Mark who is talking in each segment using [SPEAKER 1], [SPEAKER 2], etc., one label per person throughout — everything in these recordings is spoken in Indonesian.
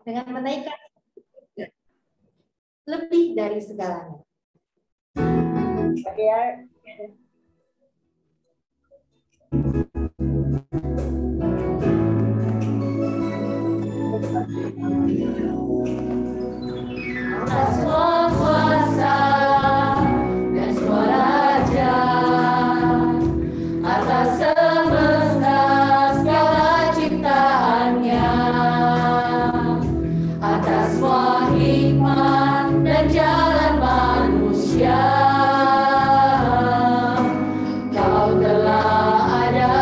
[SPEAKER 1] dengan menaikkan lebih dari segalanya.
[SPEAKER 2] Atas semua kuasa dan semua raja, atas semesta segala ciptaannya, atas semua hikmat dan jalan manusia, Kau telah ada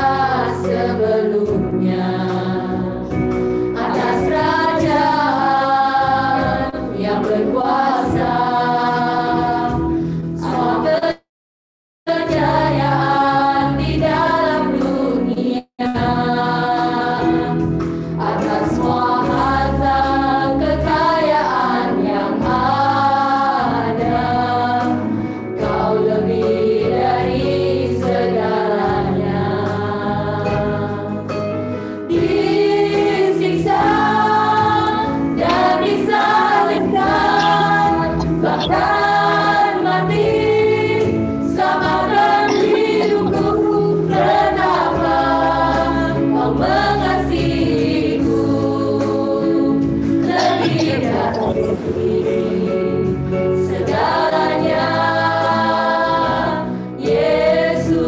[SPEAKER 2] sebelumnya. Atas kerajaan yang berkuasa, semua kejayaan di dalam dunia, atas semua harta kekayaan yang ada, Kau lebih dari segalanya. Disiksa dan disalibkan, bahkan mati, selamatkan hidupku. Kenapa Kau mengasihiku lebih dari segalanya, Yesus.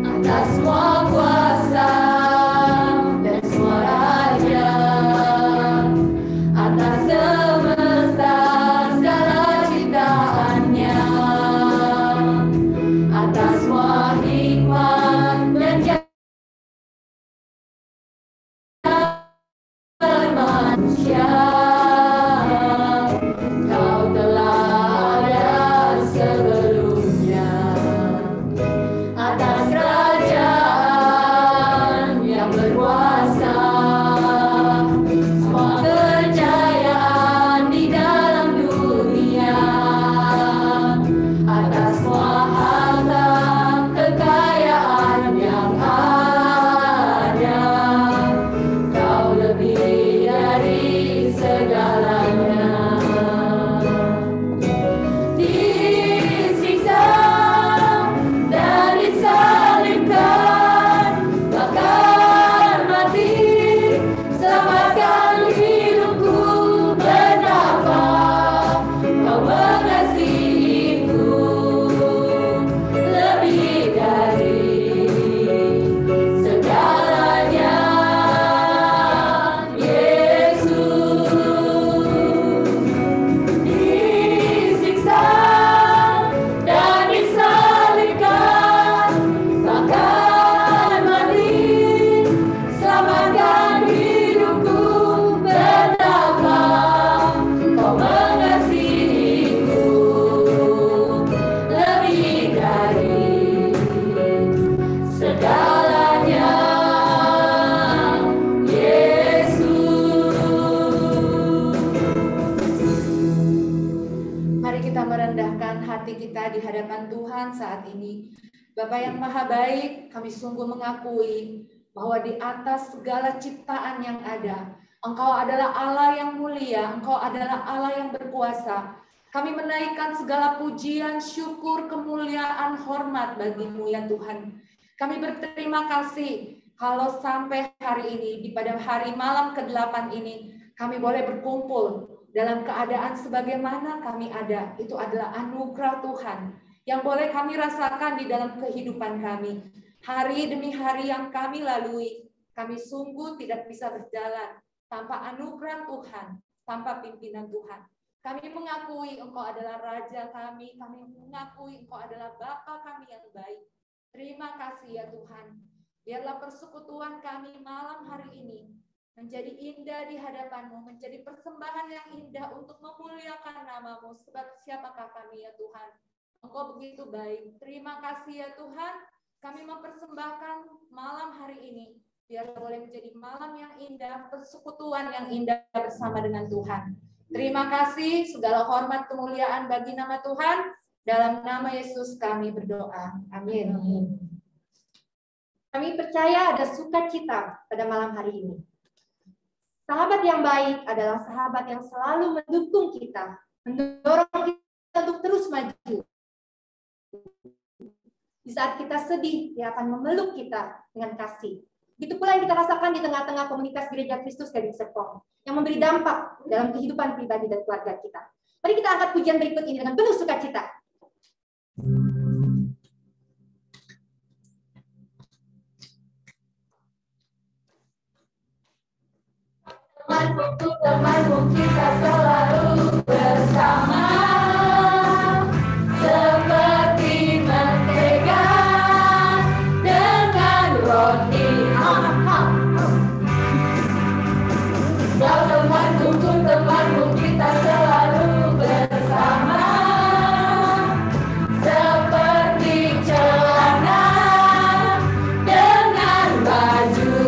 [SPEAKER 2] Atas semua kuasa dan semua raja, atas semesta segala ciptaannya, atas semua hikmat dan jalan manusia, Kau telah ada sebelumnya. Atas kerajaan yang berkuasa, semua kejayaan di dalam dunia, atas semua harta kekayaan yang ada, Kau lebih dari segalanya. Disiksa dan disalibkan, bahkan mati, selamatkan hidupku. Kenapa Kau mengasihiku lebih dari segalanya, Yesus. Disiksa dan disalibkan, bahkan mati, selamatkan hidupku. Kenapa Kau mengasihiku lebih dari segalanya, Yesus.
[SPEAKER 1] Mari kita merendahkan hati kita di hadapan Tuhan saat ini. Bapa yang maha baik, kami sungguh mengakui bahwa di atas segala ciptaan yang ada, Engkau adalah Allah yang mulia, Engkau adalah Allah yang berkuasa. Kami menaikkan segala pujian, syukur, kemuliaan, hormat bagi-Mu ya Tuhan. Kami berterima kasih kalau sampai hari ini, di pada hari malam ke-8 ini, kami boleh berkumpul dalam keadaan sebagaimana kami ada. Itu adalah anugerah Tuhan yang boleh kami rasakan di dalam kehidupan kami. Hari demi hari yang kami lalui, kami sungguh tidak bisa berjalan tanpa anugerah Tuhan, tanpa pimpinan Tuhan. Kami mengakui Engkau adalah Raja kami mengakui Engkau adalah Bapa kami yang baik. Terima kasih ya Tuhan. Biarlah persekutuan kami malam hari ini menjadi indah di hadapan-Mu, menjadi persembahan yang indah untuk memuliakan nama-Mu. Sebab siapakah kami ya Tuhan? Engkau begitu baik. Terima kasih ya Tuhan. Kami mempersembahkan malam hari ini. Biarlah boleh menjadi malam yang indah, persekutuan yang indah bersama dengan Tuhan. Terima kasih, segala hormat kemuliaan bagi nama Tuhan. Dalam nama Yesus kami berdoa. Amin.
[SPEAKER 3] Kami percaya ada sukacita pada malam hari ini. Sahabat yang baik adalah sahabat yang selalu mendukung kita, mendorong kita untuk terus maju. Di saat kita sedih, dia akan memeluk kita dengan kasih. Itu pula yang kita rasakan di tengah-tengah komunitas Gereja Kristus Gading Serpong, yang memberi dampak dalam kehidupan pribadi dan keluarga kita. Mari kita angkat pujian berikut ini dengan penuh sukacita.
[SPEAKER 2] Temanmu kita selalu bersama, seperti mentega dengan roti. Kau temanku, temanmu kita selalu bersama, seperti celana dengan baju.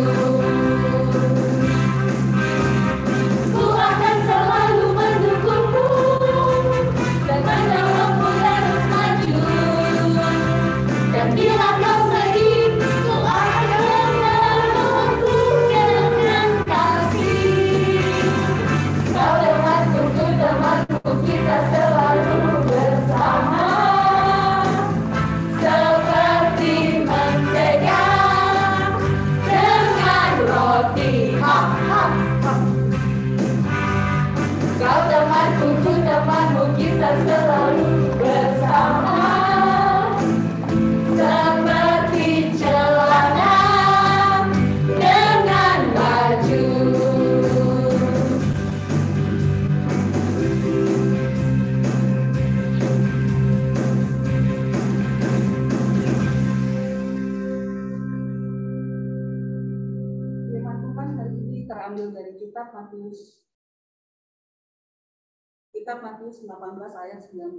[SPEAKER 2] Temanmu kita selalu bersama, seperti celana dengan baju.
[SPEAKER 4] Firman Tuhan hari ini terambil dari kitab Matius 18 ayat 19.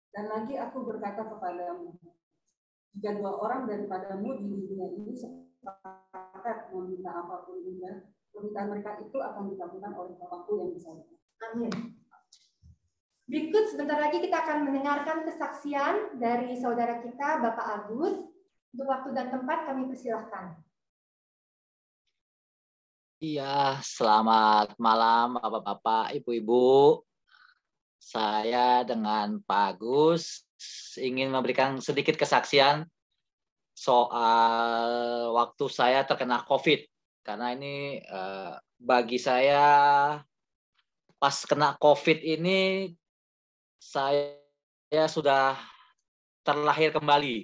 [SPEAKER 4] Dan lagi aku berkata kepadamu, jika 2 orang daripadamu di dunia ini sepakat meminta apapun juga, permintaan mereka itu akan dikabulkan oleh Bapa-Ku yang di sorga.
[SPEAKER 3] Amin. Berikut sebentar lagi kita akan mendengarkan kesaksian dari saudara kita, Bapak Agus. Untuk waktu dan tempat kami persilahkan.
[SPEAKER 5] Iya, selamat malam Bapak-Bapak, Ibu-Ibu. Saya dengan Pak Agus ingin memberikan sedikit kesaksian soal waktu saya terkena COVID. Karena ini bagi saya pas kena COVID ini saya sudah terlahir kembali.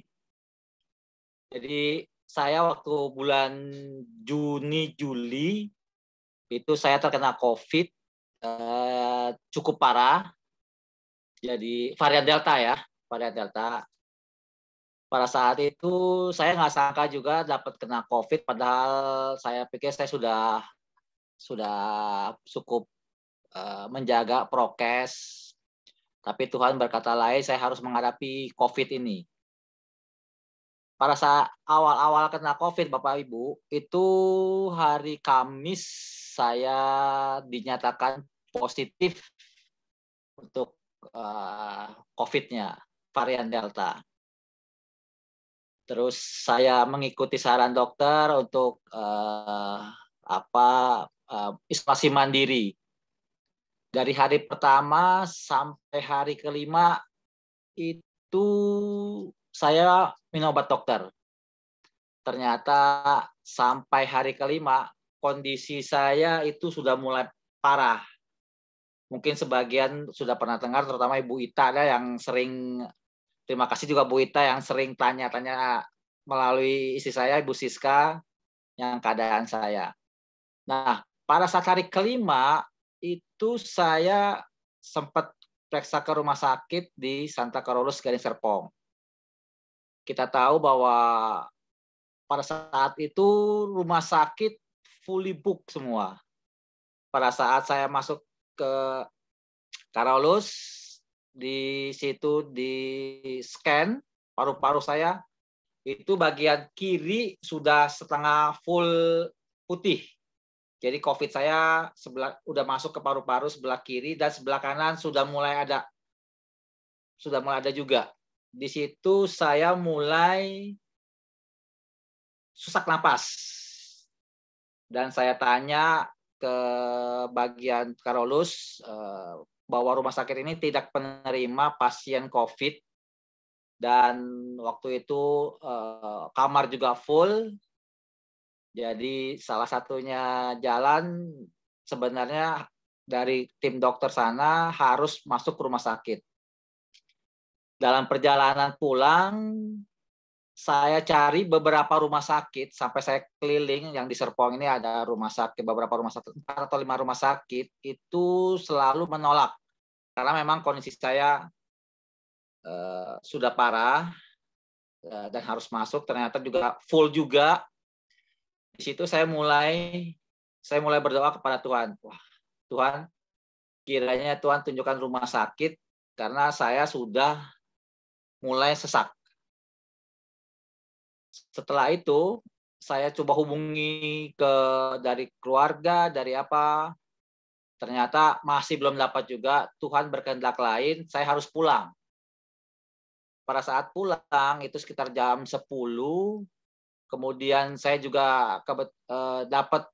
[SPEAKER 5] Jadi saya waktu bulan Juni, Juli itu saya terkena COVID cukup parah. Jadi varian Delta ya, varian Delta. Pada saat itu saya nggak sangka juga dapat kena COVID, padahal saya pikir saya sudah cukup menjaga prokes. Tapi Tuhan berkata lain, saya harus menghadapi COVID ini. Pada saat awal-awal kena COVID, Bapak Ibu, itu hari Kamis saya dinyatakan positif untuk COVID-nya, varian Delta. Terus saya mengikuti saran dokter untuk isolasi mandiri. Dari hari pertama sampai hari kelima itu saya minum obat dokter. Ternyata sampai hari kelima kondisi saya itu sudah mulai parah. Mungkin sebagian sudah pernah dengar, terutama Ibu Ita ada yang sering, terima kasih juga Bu Ita yang sering tanya-tanya melalui istri saya, Ibu Siska, yang keadaan saya. Nah, pada saat hari kelima itu saya sempat periksa ke rumah sakit di Santa Carolus Gading Serpong. Kita tahu bahwa pada saat itu rumah sakit fully book semua. Pada saat saya masuk ke Carolus, di situ di scan paru-paru saya, itu bagian kiri sudah setengah full putih. Jadi COVID saya udah masuk ke paru-paru sebelah kiri, dan sebelah kanan sudah mulai ada juga. Di situ saya mulai sesak napas. Dan saya tanya ke bagian Karolus bahwa rumah sakit ini tidak menerima pasien COVID. Dan waktu itu kamar juga full. Jadi salah satunya jalan sebenarnya dari tim dokter sana harus masuk ke rumah sakit. Dalam perjalanan pulang, saya cari beberapa rumah sakit sampai saya keliling. Yang di Serpong ini ada rumah sakit, beberapa rumah sakit, 4 atau 5 rumah sakit itu selalu menolak karena memang kondisi saya sudah parah dan harus masuk. Ternyata juga full juga. Di situ saya mulai berdoa kepada Tuhan. Wah, Tuhan, kiranya Tuhan tunjukkan rumah sakit karena saya sudah mulai sesak. Setelah itu saya coba hubungi dari keluarga, dari apa. Ternyata masih belum dapat juga. Tuhan berkehendak lain, saya harus pulang. Pada saat pulang itu sekitar jam 10. Kemudian saya juga dapat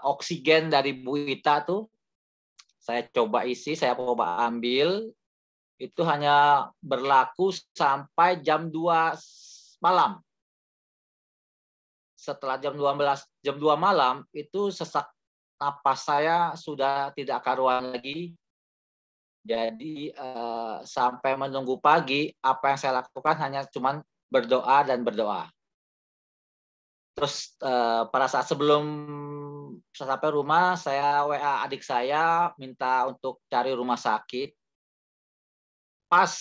[SPEAKER 5] oksigen dari Bu Ita tuh. Saya coba isi, saya coba ambil. Itu hanya berlaku sampai jam 2 malam. Setelah jam 2 malam itu sesak napas saya sudah tidak karuan lagi. Jadi sampai menunggu pagi, apa yang saya lakukan hanya cuman berdoa dan berdoa. Terus pada saat sebelum saya sampai rumah, saya WA adik saya minta untuk cari rumah sakit. Pas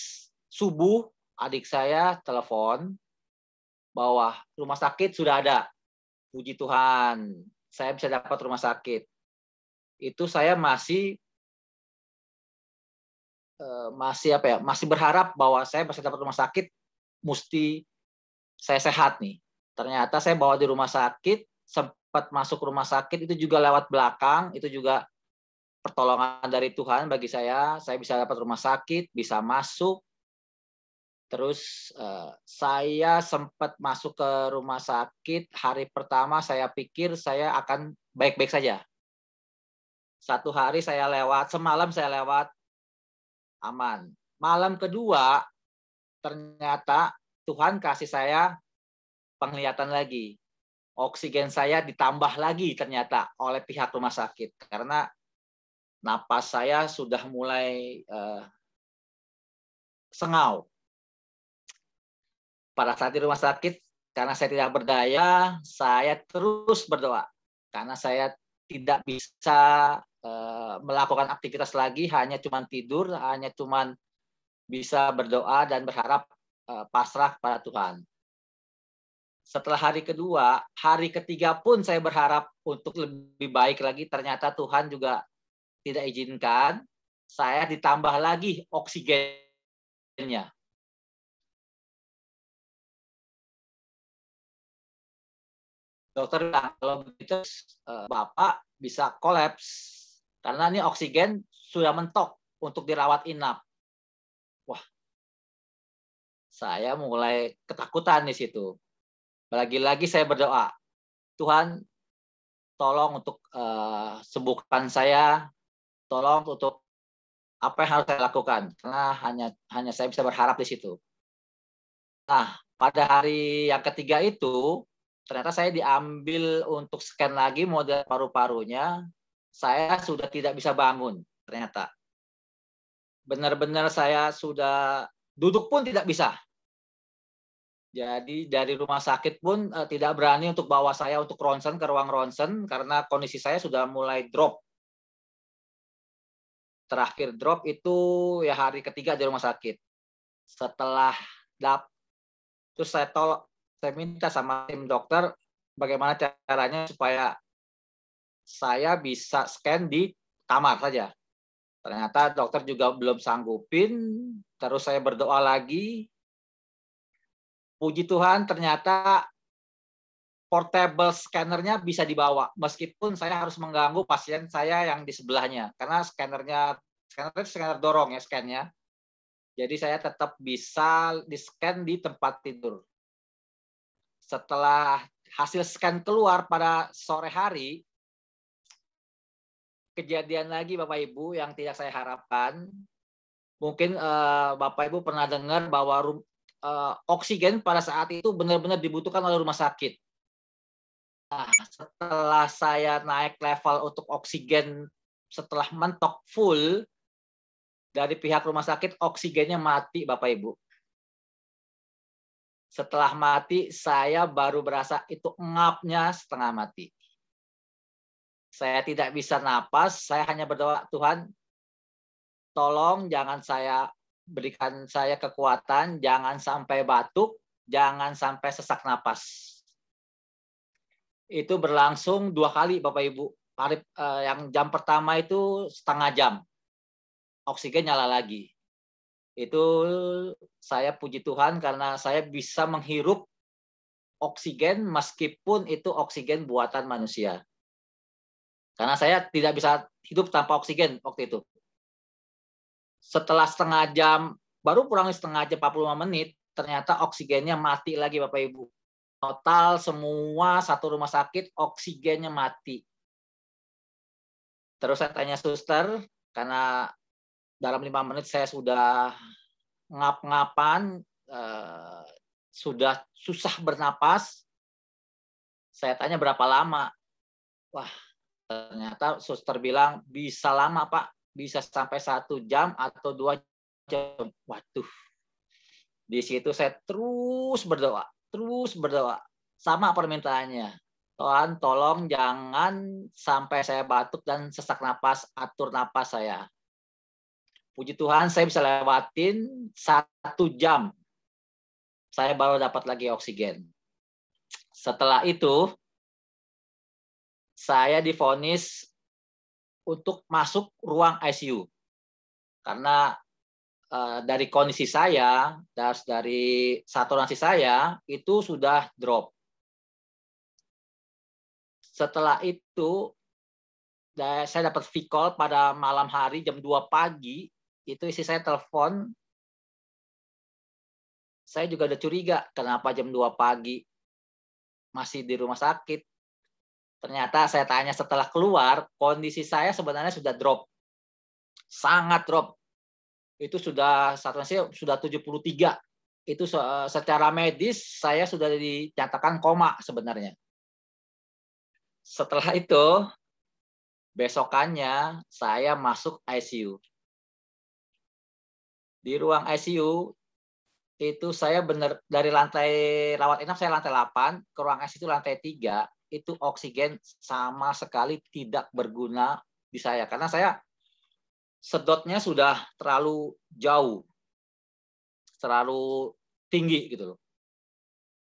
[SPEAKER 5] subuh, adik saya telepon bahwa rumah sakit sudah ada. Puji Tuhan, saya bisa dapat rumah sakit. Itu saya masih berharap bahwa saya bisa dapat rumah sakit, mesti saya sehat nih. Ternyata saya bawa di rumah sakit, sempat masuk rumah sakit itu juga lewat belakang, itu juga pertolongan dari Tuhan bagi saya bisa dapat rumah sakit, bisa masuk. Terus saya sempat masuk ke rumah sakit, hari pertama saya pikir saya akan baik-baik saja. Satu hari saya lewat, semalam saya lewat, aman. Malam kedua, ternyata Tuhan kasih saya penglihatan lagi. Oksigen saya ditambah lagi ternyata oleh pihak rumah sakit. Karena napas saya sudah mulai sengau. Pada saat di rumah sakit, karena saya tidak berdaya, saya terus berdoa. Karena saya tidak bisa melakukan aktivitas lagi, hanya cuma tidur, hanya cuma bisa berdoa dan berharap pasrah pada Tuhan. Setelah hari kedua, hari ketiga pun saya berharap untuk lebih baik lagi. Ternyata Tuhan juga tidak izinkan. Saya ditambah lagi oksigennya. Dokter bilang, kalau begitu Bapak bisa kolaps. Karena ini oksigen sudah mentok untuk dirawat inap. Wah, saya mulai ketakutan di situ. Lagi-lagi saya berdoa, Tuhan tolong untuk sembuhkan saya, tolong untuk apa yang harus saya lakukan, karena hanya saya bisa berharap di situ. Nah, pada hari yang ketiga itu, ternyata saya diambil untuk scan lagi model paru-parunya, saya sudah tidak bisa bangun, ternyata. Benar-benar saya sudah duduk pun tidak bisa. Jadi dari rumah sakit pun tidak berani untuk bawa saya untuk ronsen ke ruang ronsen karena kondisi saya sudah mulai drop. Terakhir drop itu ya hari ketiga di rumah sakit. Setelah terus saya minta sama tim dokter bagaimana caranya supaya saya bisa scan di kamar saja. Ternyata dokter juga belum sanggupin. Terus saya berdoa lagi. Puji Tuhan ternyata portable scannernya bisa dibawa. Meskipun saya harus mengganggu pasien saya yang di sebelahnya. Karena scanner dorong ya scan-nya. Jadi saya tetap bisa di-scan di tempat tidur. Setelah hasil scan keluar pada sore hari, kejadian lagi Bapak Ibu yang tidak saya harapkan. Mungkin Bapak Ibu pernah dengar bahwa oksigen pada saat itu benar-benar dibutuhkan oleh rumah sakit. Nah, setelah saya naik level untuk oksigen, setelah mentok full, dari pihak rumah sakit oksigennya mati Bapak Ibu. Setelah mati, saya baru berasa itu ngapnya setengah mati. Saya tidak bisa napas, saya hanya berdoa, Tuhan, tolong jangan berikan saya kekuatan, jangan sampai batuk, jangan sampai sesak napas. Itu berlangsung 2 kali Bapak Ibu. Yang jam pertama itu setengah jam. Oksigen nyala lagi. Itu saya puji Tuhan karena saya bisa menghirup oksigen meskipun itu oksigen buatan manusia. Karena saya tidak bisa hidup tanpa oksigen waktu itu. Setelah setengah jam, baru kurang setengah jam 45 menit, ternyata oksigennya mati lagi Bapak Ibu. Total semua satu rumah sakit oksigennya mati. Terus saya tanya suster, karena dalam 5 menit saya sudah ngap-ngapan, sudah susah bernapas. Saya tanya berapa lama. Wah, ternyata suster bilang bisa lama Pak, bisa sampai 1 jam atau 2 jam. Waduh, di situ saya terus berdoa. Sama permintaannya. Tuhan, tolong jangan sampai saya batuk dan sesak napas, atur napas saya. Puji Tuhan, saya bisa lewatin 1 jam. Saya baru dapat lagi oksigen. Setelah itu, saya divonis untuk masuk ruang ICU. Karena dari kondisi saya, dari saturasi saya, itu sudah drop. Setelah itu, saya dapat V-call pada malam hari jam 2 pagi, itu istri saya telepon. Saya juga udah curiga, kenapa jam 2 pagi masih di rumah sakit. Ternyata saya tanya setelah keluar, kondisi saya sebenarnya sudah drop. Sangat drop. Itu sudah saturasi sudah 73. Itu secara medis saya sudah dinyatakan koma sebenarnya. Setelah itu, besokannya saya masuk ICU. Di ruang ICU itu saya benar dari lantai rawat inap saya lantai 8 ke ruang ICU lantai 3, itu oksigen sama sekali tidak berguna di saya karena saya sedotnya sudah terlalu jauh, terlalu tinggi gitu loh.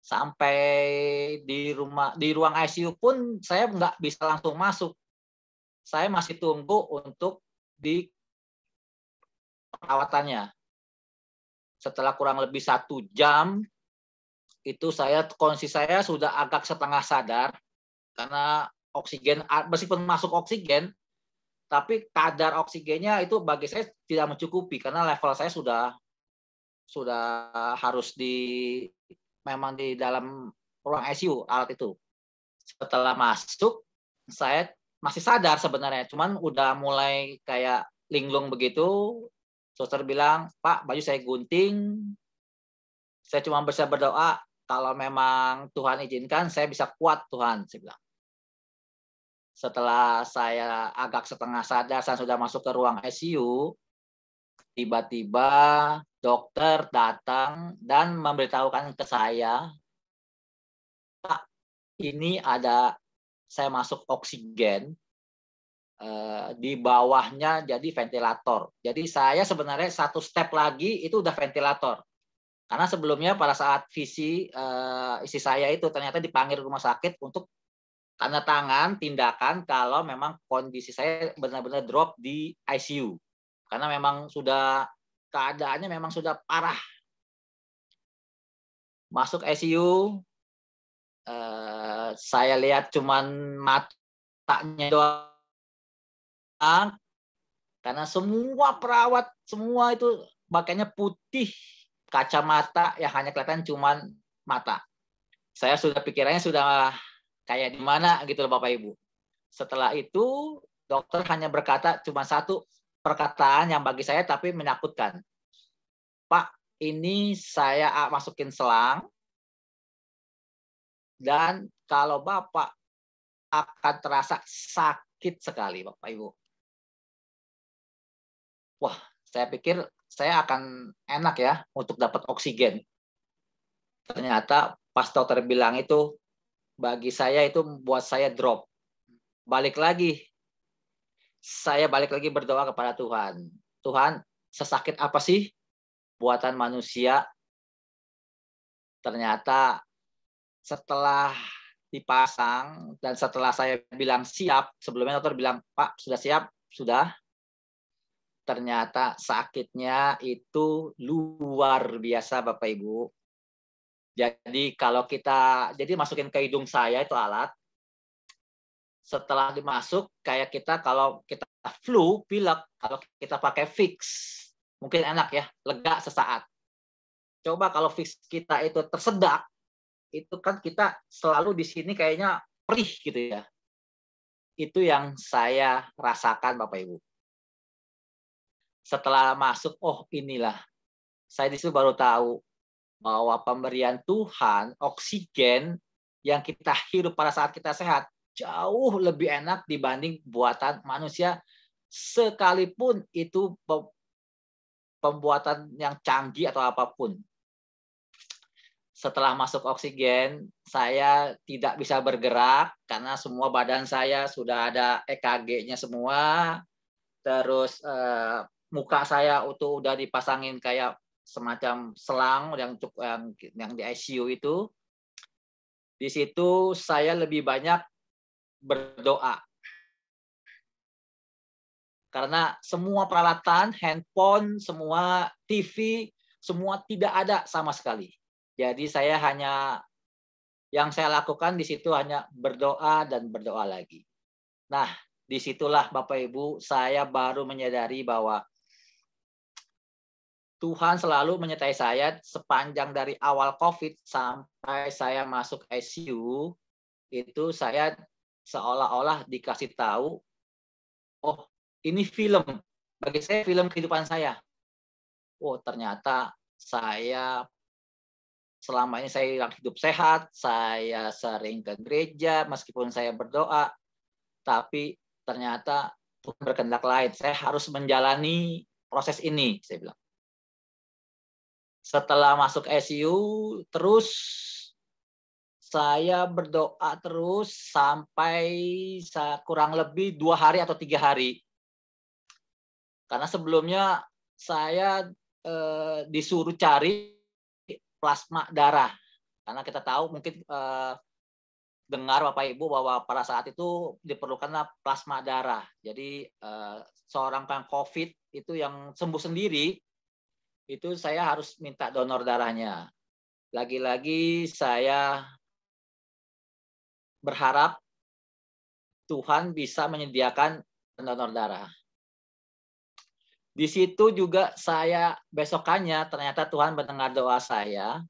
[SPEAKER 5] Sampai di ruang ICU pun saya nggak bisa langsung masuk. Saya masih tunggu untuk di perawatannya. Setelah kurang lebih 1 jam, itu kondisi saya sudah agak setengah sadar karena oksigen, meskipun masuk oksigen, tapi kadar oksigennya itu bagi saya tidak mencukupi karena level saya sudah harus memang di dalam ruang ICU alat itu. Setelah masuk, saya masih sadar sebenarnya, cuman udah mulai kayak linglung begitu. Suster bilang, Pak, baju saya gunting. Saya cuma bisa berdoa, kalau memang Tuhan izinkan, saya bisa kuat Tuhan, saya bilang. Setelah saya agak setengah sadar, saya sudah masuk ke ruang ICU, tiba-tiba dokter datang dan memberitahukan ke saya, Pak, ini saya masuk oksigen, di bawahnya jadi ventilator. Jadi saya sebenarnya 1 step lagi itu udah ventilator. Karena sebelumnya pada saat visi istri saya itu ternyata dipanggil rumah sakit untuk tanda tangan tindakan kalau memang kondisi saya benar-benar drop di ICU. Karena memang keadaannya memang sudah parah. Masuk ICU, saya lihat cuman matanya doang. Karena semua perawat, semua itu pakainya putih, kacamata yang hanya kelihatan cuman mata. Saya sudah pikirannya sudah kayak di mana gitu loh Bapak Ibu. Setelah itu dokter hanya berkata cuma satu perkataan yang bagi saya tapi menakutkan. Pak, ini saya masukin selang dan kalau Bapak akan terasa sakit sekali Bapak Ibu. Wah, saya pikir saya akan enak ya untuk dapat oksigen. Ternyata pas dokter bilang itu, bagi saya itu buat saya drop. Saya balik lagi berdoa kepada Tuhan. Tuhan, sesakit apa sih buatan manusia? Ternyata setelah dipasang dan setelah saya bilang siap, sebelumnya dokter bilang, Pak, sudah siap? Sudah. Ternyata sakitnya itu luar biasa Bapak Ibu. Jadi kalau jadi masukin ke hidung saya itu alat. Setelah dimasuk kayak kalau kita flu, pilek, kalau kita pakai Vicks, mungkin enak ya, lega sesaat. Coba kalau Vicks kita itu tersedak, itu kan kita selalu di sini kayaknya perih gitu ya. Itu yang saya rasakan Bapak Ibu. Setelah masuk, oh inilah. Saya di situ baru tahu bahwa pemberian Tuhan, oksigen yang kita hirup pada saat kita sehat, jauh lebih enak dibanding buatan manusia, sekalipun itu pembuatan yang canggih atau apapun. Setelah masuk oksigen, saya tidak bisa bergerak karena semua badan saya sudah ada EKG-nya semua. Terus muka saya udah dipasangin kayak semacam selang yang di ICU itu. Di situ saya lebih banyak berdoa. Karena semua peralatan, handphone, semua TV, semua tidak ada sama sekali. Jadi yang saya lakukan di situ hanya berdoa dan berdoa lagi. Nah, disitulah Bapak Ibu saya baru menyadari bahwa Tuhan selalu menyertai saya sepanjang dari awal COVID sampai saya masuk ICU, itu saya seolah-olah dikasih tahu, oh ini film, bagi saya film kehidupan saya. Oh ternyata selama ini saya hidup sehat, saya sering ke gereja meskipun saya berdoa, tapi ternyata Tuhan berkehendak lain. Saya harus menjalani proses ini, saya bilang. Setelah masuk ICU, terus saya berdoa terus sampai kurang lebih 2 hari atau 3 hari. Karena sebelumnya saya disuruh cari plasma darah. Karena kita tahu mungkin dengar Bapak Ibu bahwa pada saat itu diperlukanlah plasma darah. Jadi seorang yang COVID itu yang sembuh sendiri, itu saya harus minta donor darahnya. Lagi-lagi saya berharap Tuhan bisa menyediakan donor darah. Di situ juga saya besokannya ternyata Tuhan mendengar doa saya.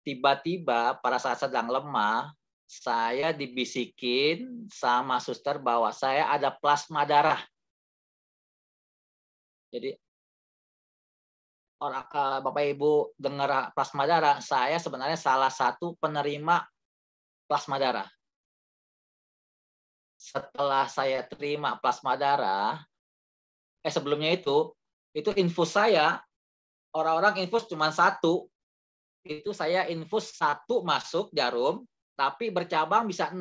[SPEAKER 5] Tiba-tiba pada saat sedang lemah, saya dibisikin sama suster bahwa saya ada plasma darah. Jadi Bapak Ibu dengar plasma darah, saya sebenarnya salah satu penerima plasma darah. Setelah saya terima plasma darah, sebelumnya itu infus saya, orang-orang infus cuma 1, itu saya infus 1 masuk jarum, tapi bercabang bisa 6.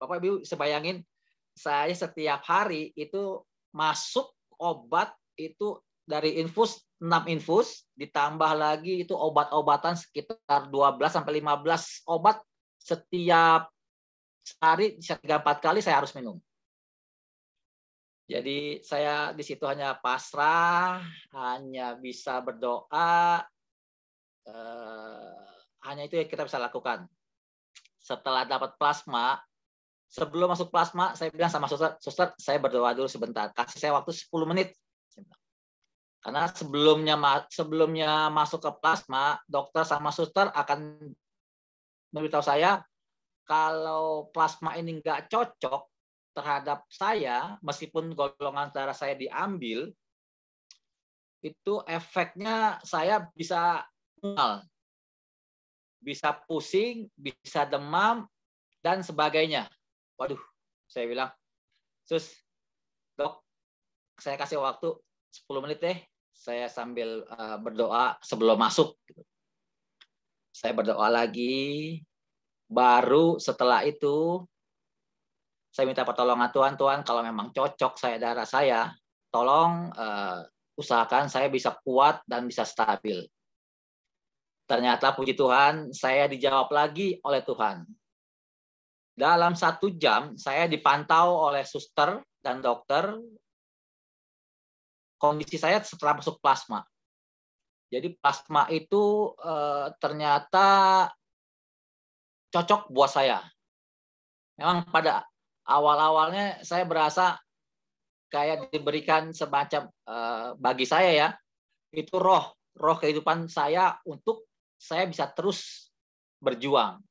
[SPEAKER 5] Bapak Ibu bisa bayangin, saya setiap hari itu masuk obat itu dari infus 6 infus, ditambah lagi itu obat-obatan sekitar 12-15 obat setiap hari, 3-4 kali saya harus minum. Jadi saya di situ hanya pasrah, hanya bisa berdoa, hanya itu yang kita bisa lakukan. Setelah dapat plasma, sebelum masuk plasma, saya bilang sama suster, saya berdoa dulu sebentar, kasih saya waktu 10 menit. Karena sebelumnya masuk ke plasma, dokter sama suster akan memberitahu saya kalau plasma ini nggak cocok terhadap saya, meskipun golongan darah saya diambil, itu efeknya saya bisa mual, bisa pusing, bisa demam, dan sebagainya. Waduh, saya bilang, sus, dok, saya kasih waktu 10 menit deh, saya sambil berdoa sebelum masuk. Saya berdoa lagi, baru setelah itu saya minta pertolongan Tuhan, Tuhan kalau memang cocok darah saya, tolong usahakan saya bisa kuat dan bisa stabil. Ternyata puji Tuhan, saya dijawab lagi oleh Tuhan. Dalam 1 jam, saya dipantau oleh suster dan dokter, kondisi saya setelah masuk plasma. Jadi plasma itu ternyata cocok buat saya. Memang pada awal-awalnya saya berasa kayak diberikan semacam bagi saya ya, itu roh kehidupan saya untuk saya bisa terus berjuang.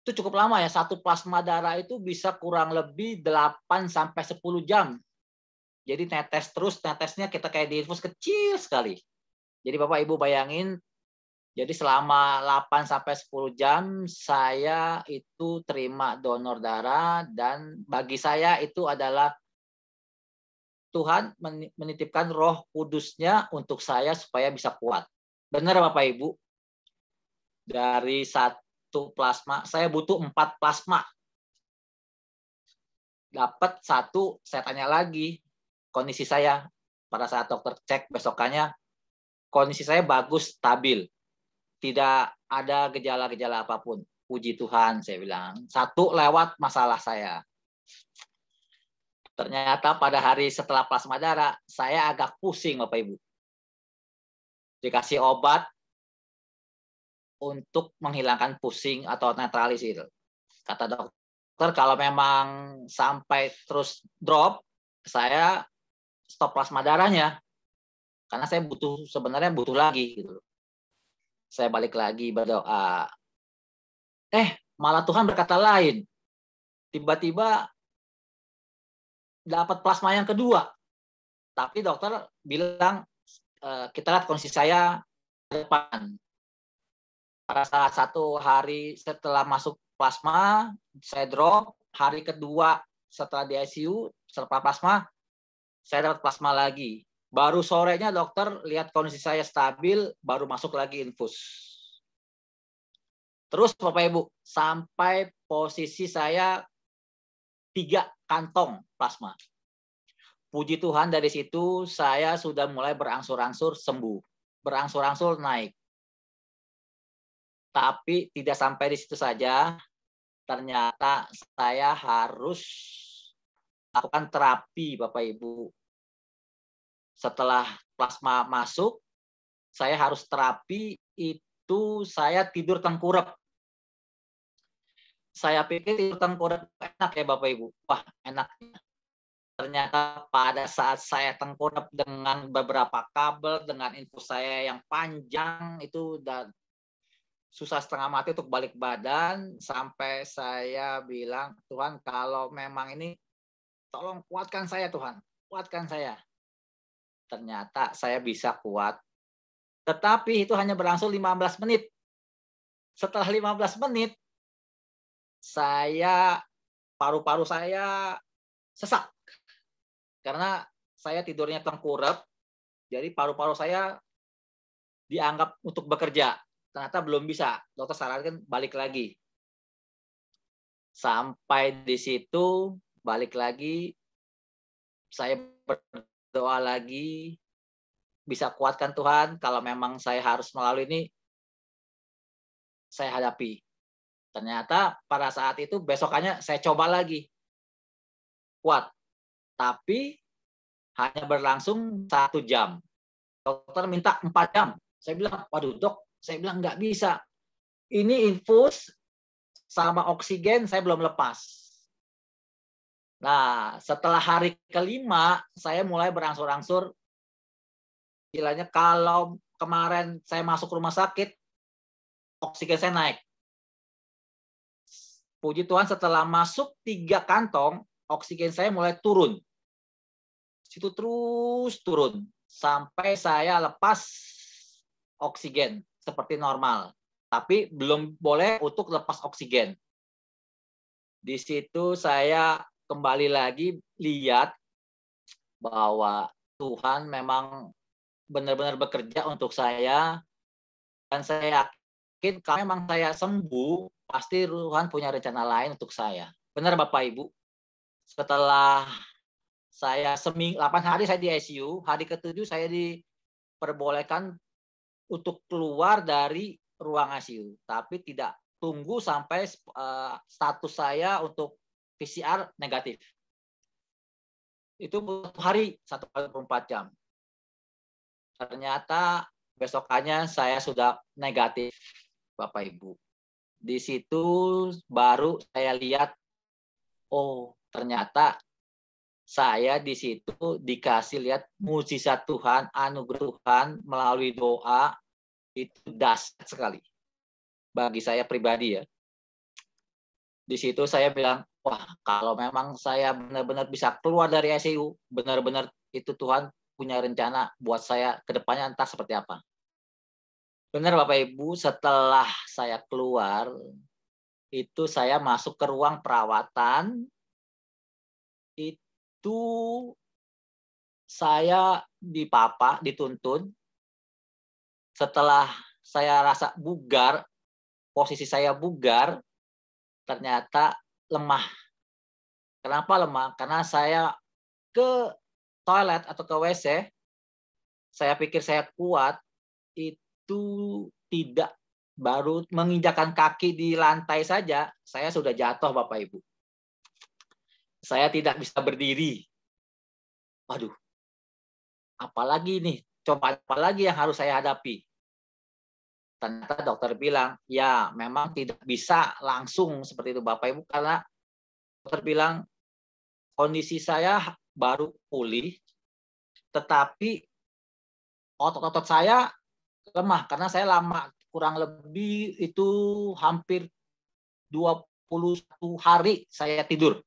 [SPEAKER 5] Itu cukup lama ya, 1 plasma darah itu bisa kurang lebih 8 sampai 10 jam. Jadi netes terus, netesnya kita kayak diinfus kecil sekali. Jadi Bapak Ibu bayangin, jadi selama 8 sampai 10 jam saya itu terima donor darah, dan bagi saya itu adalah Tuhan menitipkan Roh Kudus-Nya untuk saya supaya bisa kuat. Benar Bapak Ibu? Dari 1 plasma, saya butuh 4 plasma. Dapat 1, saya tanya lagi kondisi saya. Pada saat dokter cek besokannya, kondisi saya bagus, stabil. Tidak ada gejala-gejala apapun. Puji Tuhan, saya bilang. 1 lewat masalah saya. Ternyata pada hari setelah plasma darah, saya agak pusing Bapak Ibu. Dikasih obat untuk menghilangkan pusing atau netralisir. Kata dokter, kalau memang sampai terus drop, saya stop plasma darahnya. Karena saya sebenarnya butuh lagi gitu. Saya balik lagi berdoa. Malah Tuhan berkata lain. Tiba-tiba dapat plasma yang kedua. Tapi dokter bilang, kita lihat kondisi saya ke depan. Pada saat 1 hari setelah masuk plasma, saya drop. Hari kedua setelah di ICU, setelah plasma, saya dapat plasma lagi. Baru sorenya dokter lihat kondisi saya stabil, baru masuk lagi infus. Terus Bapak Ibu, sampai posisi saya 3 kantong plasma. Puji Tuhan dari situ saya sudah mulai berangsur-angsur sembuh. Berangsur-angsur naik. Tapi tidak sampai di situ saja. Ternyata saya harus lakukan terapi Bapak Ibu. Setelah plasma masuk, saya harus terapi, itu saya tidur tengkurap. Saya pikir tidur tengkurap enak ya Bapak Ibu. Wah, enaknya. Ternyata pada saat saya tengkurap dengan beberapa kabel, dengan infus saya yang panjang, itu udah susah setengah mati untuk balik badan, sampai saya bilang, Tuhan kalau memang ini, tolong kuatkan saya Tuhan, kuatkan saya. Ternyata saya bisa kuat. Tetapi itu hanya berlangsung 15 menit. Setelah 15 menit, paru-paru saya sesak. Karena saya tidurnya tengkurap, jadi paru-paru saya dianggap untuk bekerja. Ternyata belum bisa. Dokter sarankan balik lagi. Sampai di situ, balik lagi, saya berdoa lagi, bisa kuatkan Tuhan, kalau memang saya harus melalui ini, saya hadapi. Ternyata pada saat itu, besokannya saya coba lagi. Kuat. Tapi hanya berlangsung 1 jam. Dokter minta 4 jam. Saya bilang, waduh dok, saya bilang nggak bisa. Ini infus sama oksigen saya belum lepas. Nah, setelah hari kelima, saya mulai berangsur-angsur. Istilahnya kalau kemarin saya masuk rumah sakit, oksigen saya naik. Puji Tuhan setelah masuk 3 kantong, oksigen saya mulai turun. Situ terus turun sampai saya lepas oksigen seperti normal. Tapi belum boleh untuk lepas oksigen. Di situ saya kembali lagi lihat bahwa Tuhan memang benar-benar bekerja untuk saya. Dan saya yakin kalau memang saya sembuh, pasti Tuhan punya rencana lain untuk saya. Benar Bapak Ibu? Setelah saya 8 hari saya di ICU, hari ke-7 saya diperbolehkan untuk keluar dari ruang ICU. Tapi tidak tunggu sampai status saya untuk PCR negatif. Itu 1 hari, 1 kali 24 jam. Ternyata besokannya saya sudah negatif, Bapak Ibu. Di situ baru saya lihat, oh ternyata saya di situ dikasih lihat mukjizat Tuhan, anugerah Tuhan melalui doa, itu dahsyat sekali. Bagi saya pribadi ya. Di situ saya bilang, wah kalau memang saya benar-benar bisa keluar dari ICU, benar-benar itu Tuhan punya rencana buat saya ke depannya entah seperti apa. Benar Bapak Ibu, setelah saya keluar, itu saya masuk ke ruang perawatan, itu saya dipapa, dituntun. Setelah saya rasa bugar, posisi saya bugar, ternyata lemah. Kenapa lemah? Karena saya ke toilet atau ke WC, saya pikir saya kuat, itu tidak, baru menginjakkan kaki di lantai saja, saya sudah jatuh Bapak Ibu. Saya tidak bisa berdiri. Waduh, apalagi nih, coba apalagi yang harus saya hadapi. Ternyata dokter bilang, ya memang tidak bisa langsung seperti itu Bapak Ibu, karena dokter bilang kondisi saya baru pulih, tetapi otot-otot saya lemah karena saya lama, kurang lebih itu hampir 21 hari saya tidur.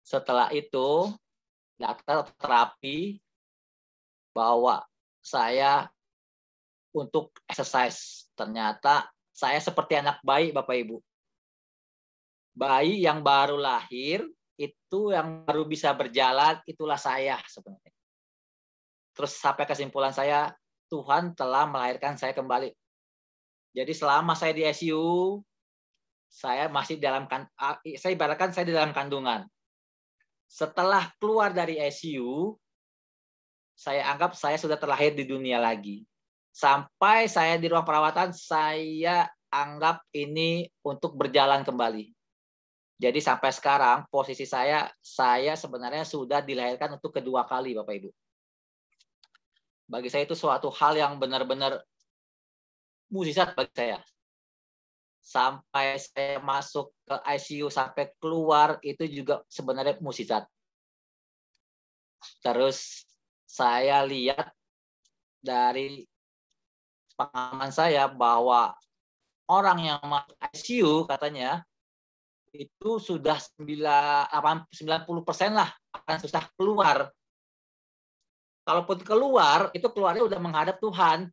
[SPEAKER 5] Setelah itu dokter terapi bawa saya untuk exercise. Ternyata saya seperti anak bayi Bapak Ibu. Bayi yang baru lahir, itu yang baru bisa berjalan, itulah saya sebenarnya. Terus sampai kesimpulan saya, Tuhan telah melahirkan saya kembali. Jadi selama saya di ICU, saya masih saya ibaratkan saya di dalam kandungan. Setelah keluar dari ICU, saya anggap saya sudah terlahir di dunia lagi. Sampai saya di ruang perawatan, saya anggap ini untuk berjalan kembali. Jadi sampai sekarang posisi saya sebenarnya sudah dilahirkan untuk kedua kali Bapak Ibu. Bagi saya itu suatu hal yang benar-benar mukjizat bagi saya. Sampai saya masuk ke ICU sampai keluar itu juga sebenarnya mukjizat. Terus saya lihat dari pengalaman saya bahwa orang yang masuk ICU katanya itu sudah 90% lah akan susah keluar. Kalaupun keluar, itu keluarnya udah menghadap Tuhan.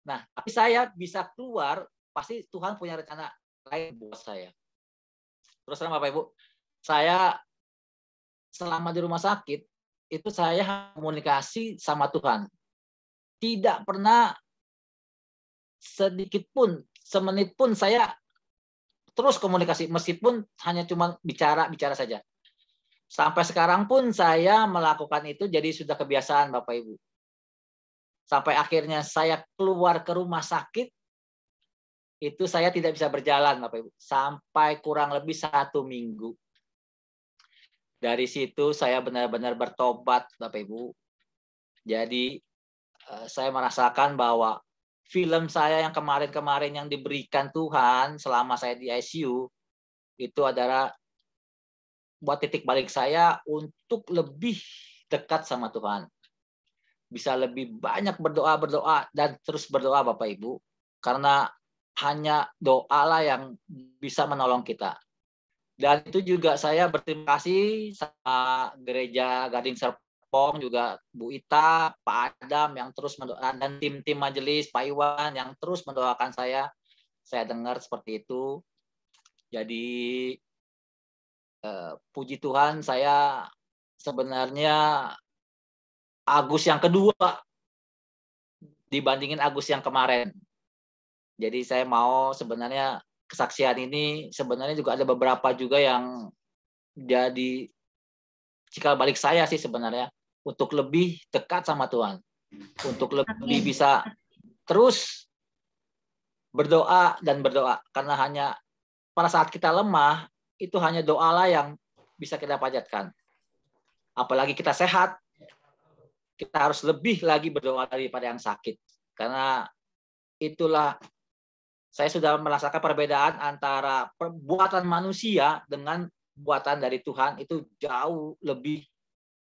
[SPEAKER 5] Nah, tapi saya bisa keluar, pasti Tuhan punya rencana lain buat saya. Terus terang Bapak Ibu, saya selama di rumah sakit, itu saya komunikasi sama Tuhan. Tidak pernah sedikit pun, semenit pun saya terus komunikasi, meskipun hanya cuma bicara saja. Sampai sekarang pun saya melakukan itu, jadi sudah kebiasaan Bapak Ibu. Sampai akhirnya saya keluar ke rumah sakit, itu saya tidak bisa berjalan Bapak Ibu. Sampai kurang lebih 1 minggu. Dari situ saya benar-benar bertobat Bapak Ibu. Jadi saya merasakan bahwa film saya yang kemarin-kemarin yang diberikan Tuhan selama saya di ICU, itu adalah buat titik balik saya untuk lebih dekat sama Tuhan. bisa lebih banyak berdoa dan terus berdoa Bapak Ibu, karena hanya doa lah yang bisa menolong kita. Dan itu juga saya berterima kasih sama Gereja Gading Serpong, juga Bu Ita, Pak Adam yang terus mendoakan, dan tim-tim majelis, Pak Iwan yang terus mendoakan saya. Saya dengar seperti itu. Jadi puji Tuhan, saya sebenarnya Agus yang kedua dibandingin Agus yang kemarin. Jadi saya mau sebenarnya kesaksian ini sebenarnya juga ada beberapa juga yang jadi cikal balik saya sih sebenarnya untuk lebih dekat sama Tuhan, untuk lebih bisa terus berdoa dan berdoa, karena hanya pada saat kita lemah itu hanya doalah yang bisa kita panjatkan. Apalagi kita sehat, kita harus lebih lagi berdoa daripada yang sakit, karena itulah saya sudah merasakan perbedaan antara perbuatan manusia dengan buatan dari Tuhan itu jauh lebih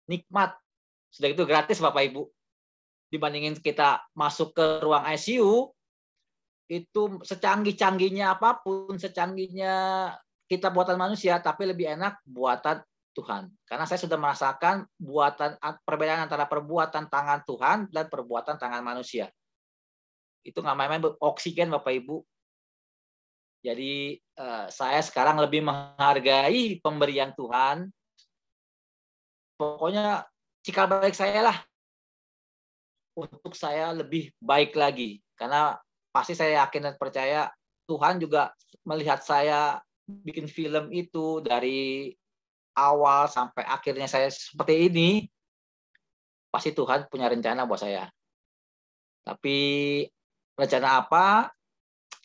[SPEAKER 5] nikmat. Sudah itu gratis Bapak Ibu. Dibandingin kita masuk ke ruang ICU, itu secanggih-canggihnya apapun, secanggihnya kita buatan manusia, tapi lebih enak buatan Tuhan. Karena saya sudah merasakan perbedaan antara perbuatan tangan Tuhan dan perbuatan tangan manusia. Itu nggak main-main, oksigen Bapak Ibu. Jadi saya sekarang lebih menghargai pemberian Tuhan. Pokoknya cikal balik saya lah untuk saya lebih baik lagi. Karena pasti saya yakin dan percaya Tuhan juga melihat saya bikin film itu dari awal sampai akhirnya saya seperti ini. Pasti Tuhan punya rencana buat saya. Tapi rencana apa?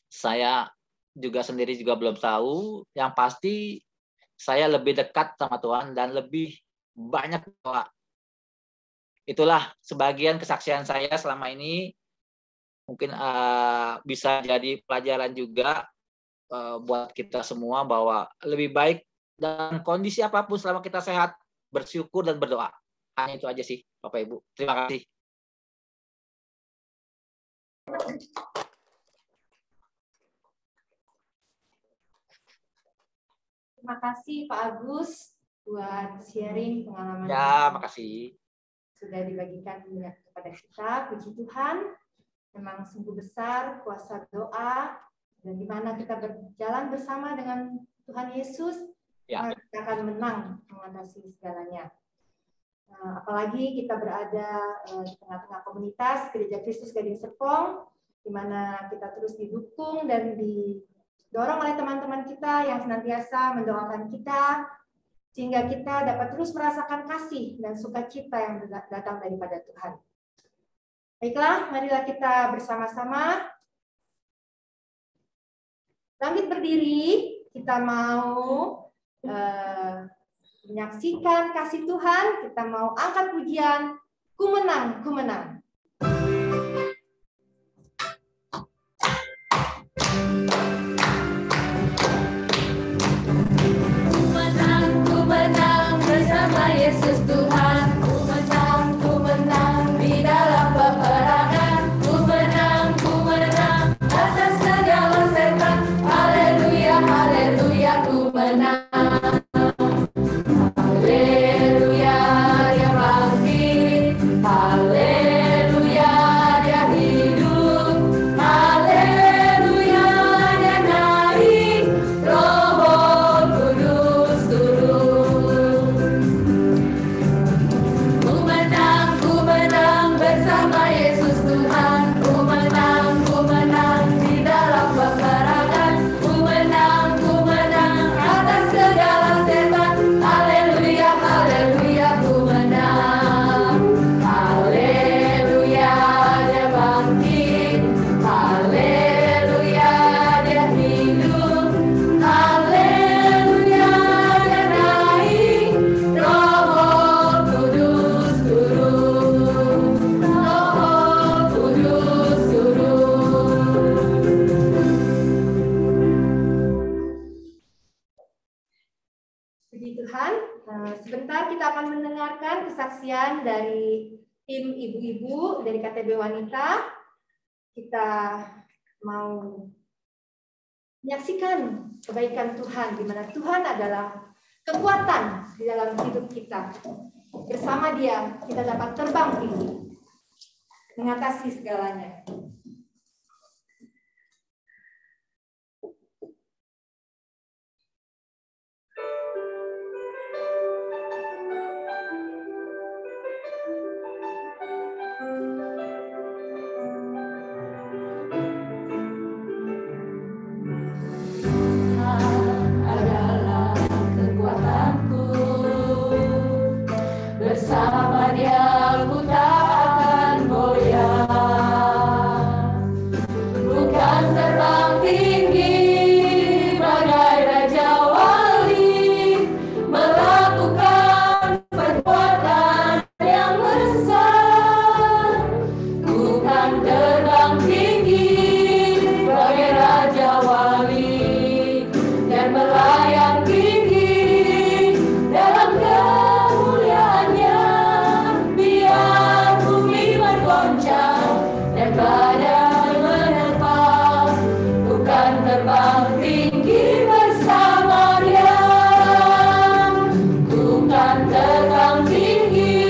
[SPEAKER 5] Saya juga sendiri juga belum tahu. Yang pasti saya lebih dekat sama Tuhan dan lebih banyak doa. Itulah sebagian kesaksian saya selama ini. Mungkin bisa jadi pelajaran juga buat kita semua bahwa lebih baik dalam kondisi apapun selama kita sehat, bersyukur dan berdoa. Hanya itu aja sih Bapak Ibu. Terima kasih.
[SPEAKER 3] Terima kasih Pak Agus buat sharing pengalaman.
[SPEAKER 5] Ya, makasih.
[SPEAKER 3] Sudah dibagikan kepada kita. Puji Tuhan, memang sungguh besar kuasa doa, dan di mana kita berjalan bersama dengan Tuhan Yesus,
[SPEAKER 5] Ya.
[SPEAKER 3] kita akan menang mengatasi segalanya. Apalagi kita berada di tengah-tengah komunitas Gereja Kristus Gading Serpong, di mana kita terus didukung dan didorong oleh teman-teman kita yang senantiasa mendoakan kita, sehingga kita dapat terus merasakan kasih dan sukacita yang datang daripada Tuhan. Baiklah, marilah kita bersama-sama bangkit berdiri. Kita mau menyaksikan kasih Tuhan. Kita mau angkat pujian, Ku menang, ku menang.
[SPEAKER 2] Ku menang bersama Yesus Tuhan. Ku menang di dalam peperangan. Ku menang atas segala setan. Haleluya, haleluya, ku menang. Haleluya, dia bangkit. Haleluya, dia hidup. Haleluya, dia naik. Roh Kudus turun. Ku menang bersama Yesus Tuhan. Ku menang di dalam peperangan. Ku menang atas segala setan. Haleluya, haleluya, ku menang. Haleluya, dia bangkit. Haleluya, dia hidup. Haleluya, dia naik. Roh Kudus turun. Roh Kudus turun.
[SPEAKER 3] Puji Tuhan. Sebentar kita akan mendengarkan kesaksian dari tim ibu-ibu dari KTB Wanita, kita mau menyaksikan kebaikan Tuhan, di mana Tuhan adalah kekuatan di dalam hidup kita. Bersama Dia, kita dapat terbang tinggi, mengatasi segalanya.
[SPEAKER 2] Adalah kekuatanku, bersama Dia aku tak akan goyah. Bukan terbang tinggi bagai Raja Wali, melakukan perbuatan yang besar. Bukan terbang tinggi bagai Raja Wali, dan melayang tinggi dalam kemuliaannya. Biar bumi bergoncang dan badai menerpa, bukan terbang tinggi bersama Dia. Bukan terbang tinggi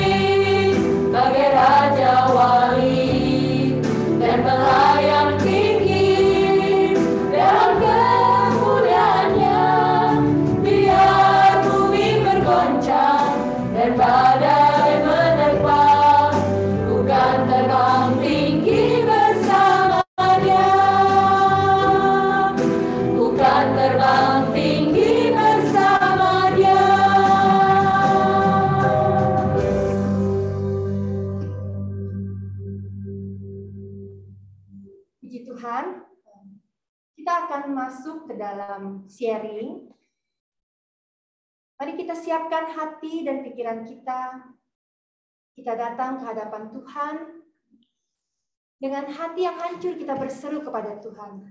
[SPEAKER 2] bagai Raja Wali, dan melayang tinggi dalam kemuliaannya. Biar bumi bergoncang dan badai menerpa, bukan terbang tinggi bersama Dia. Bukan terbang tinggi bersama Dia.
[SPEAKER 3] Puji Tuhan, kita akan masuk ke dalam sharing. Mari kita siapkan hati dan pikiran kita. Kita datang ke hadapan Tuhan. Dengan hati yang hancur kita berseru kepada Tuhan.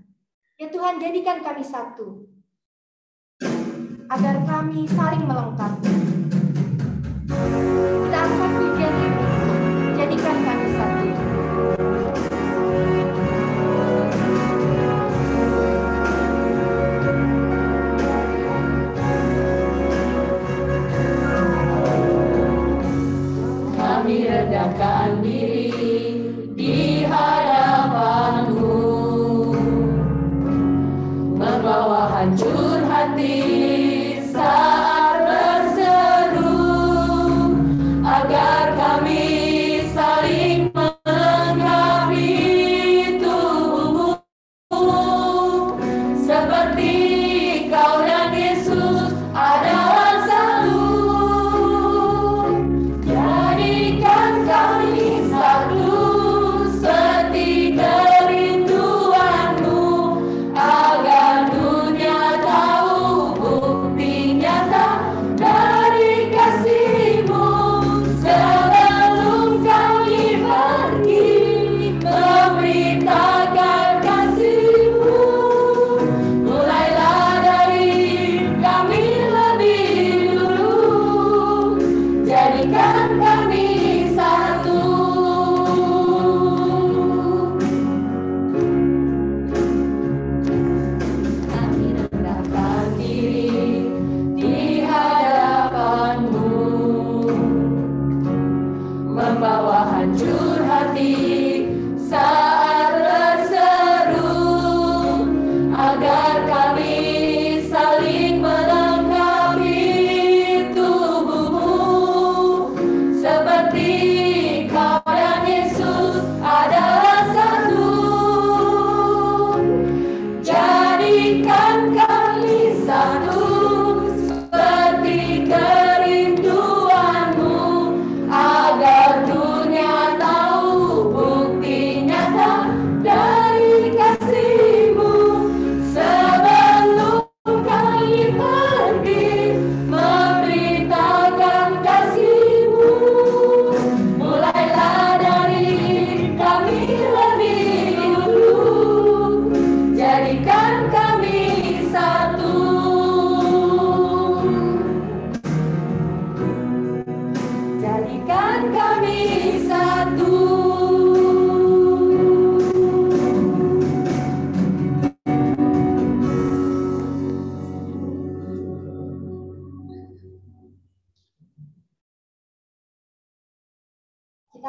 [SPEAKER 3] Ya Tuhan, jadikan kami satu. Agar kami saling melengkapi. Kita angkat pujian ini. Jadikan kami satu.
[SPEAKER 2] Kami rendahkan diri di hadapan-Mu, membawa hancur hati saat berseru, agar kami saling melengkapi tubuh-Mu, seperti Kau dan Yesus adalah satu. Jadikan kami satu seperti kerinduan-Mu, agar dunia tahu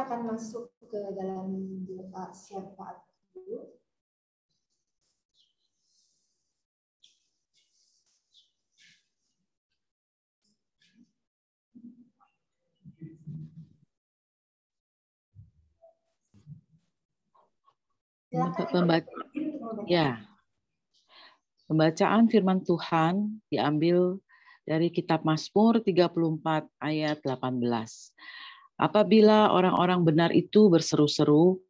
[SPEAKER 3] Kita akan masuk ke dalam doa syafaat dulu.
[SPEAKER 6] Pembacaan firman Tuhan diambil dari kitab Mazmur 34 ayat 18. Apabila orang-orang benar itu berseru-seru,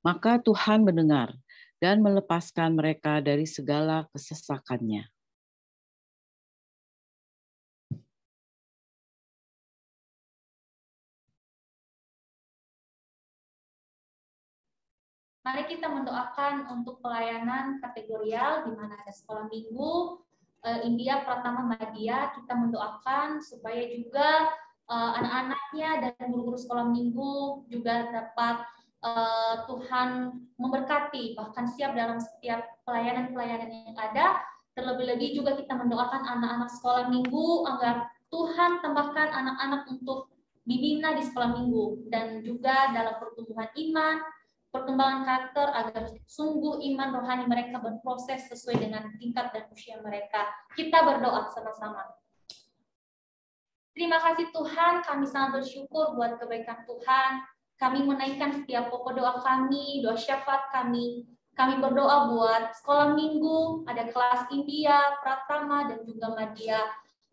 [SPEAKER 6] maka Tuhan mendengar dan melepaskan mereka dari segala kesesakannya.
[SPEAKER 7] Mari kita mendoakan untuk pelayanan kategorial di mana ada sekolah minggu, India Pratama Madya. Kita mendoakan supaya juga anak-anaknya dan guru-guru sekolah minggu juga dapat Tuhan memberkati, bahkan siap dalam setiap pelayanan-pelayanan yang ada. Terlebih-lebih juga kita mendoakan anak-anak sekolah minggu agar Tuhan tambahkan anak-anak untuk dibina di sekolah minggu dan juga dalam pertumbuhan iman, perkembangan karakter agar sungguh iman rohani mereka berproses sesuai dengan tingkat dan usia mereka. Kita berdoa sama-sama. Terima kasih Tuhan, kami sangat bersyukur buat kebaikan Tuhan. Kami menaikkan setiap pokok doa kami, doa syafaat kami. Kami berdoa buat sekolah minggu, ada kelas India, Pratama, dan juga Madya.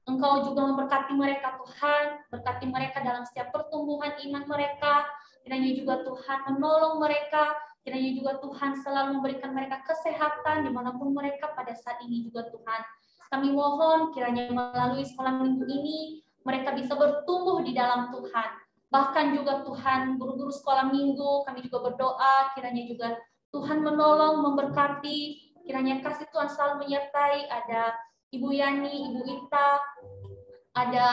[SPEAKER 7] Engkau juga memberkati mereka Tuhan, berkati mereka dalam setiap pertumbuhan iman mereka. Kiranya juga Tuhan menolong mereka, kiranya juga Tuhan selalu memberikan mereka kesehatan dimanapun mereka pada saat ini juga Tuhan. Kami mohon kiranya melalui sekolah minggu ini, mereka bisa bertumbuh di dalam Tuhan. Bahkan juga Tuhan, guru-guru sekolah minggu, kami juga berdoa, kiranya juga Tuhan menolong, memberkati, kiranya kasih Tuhan selalu menyertai, ada Ibu Yani, Ibu Ita, ada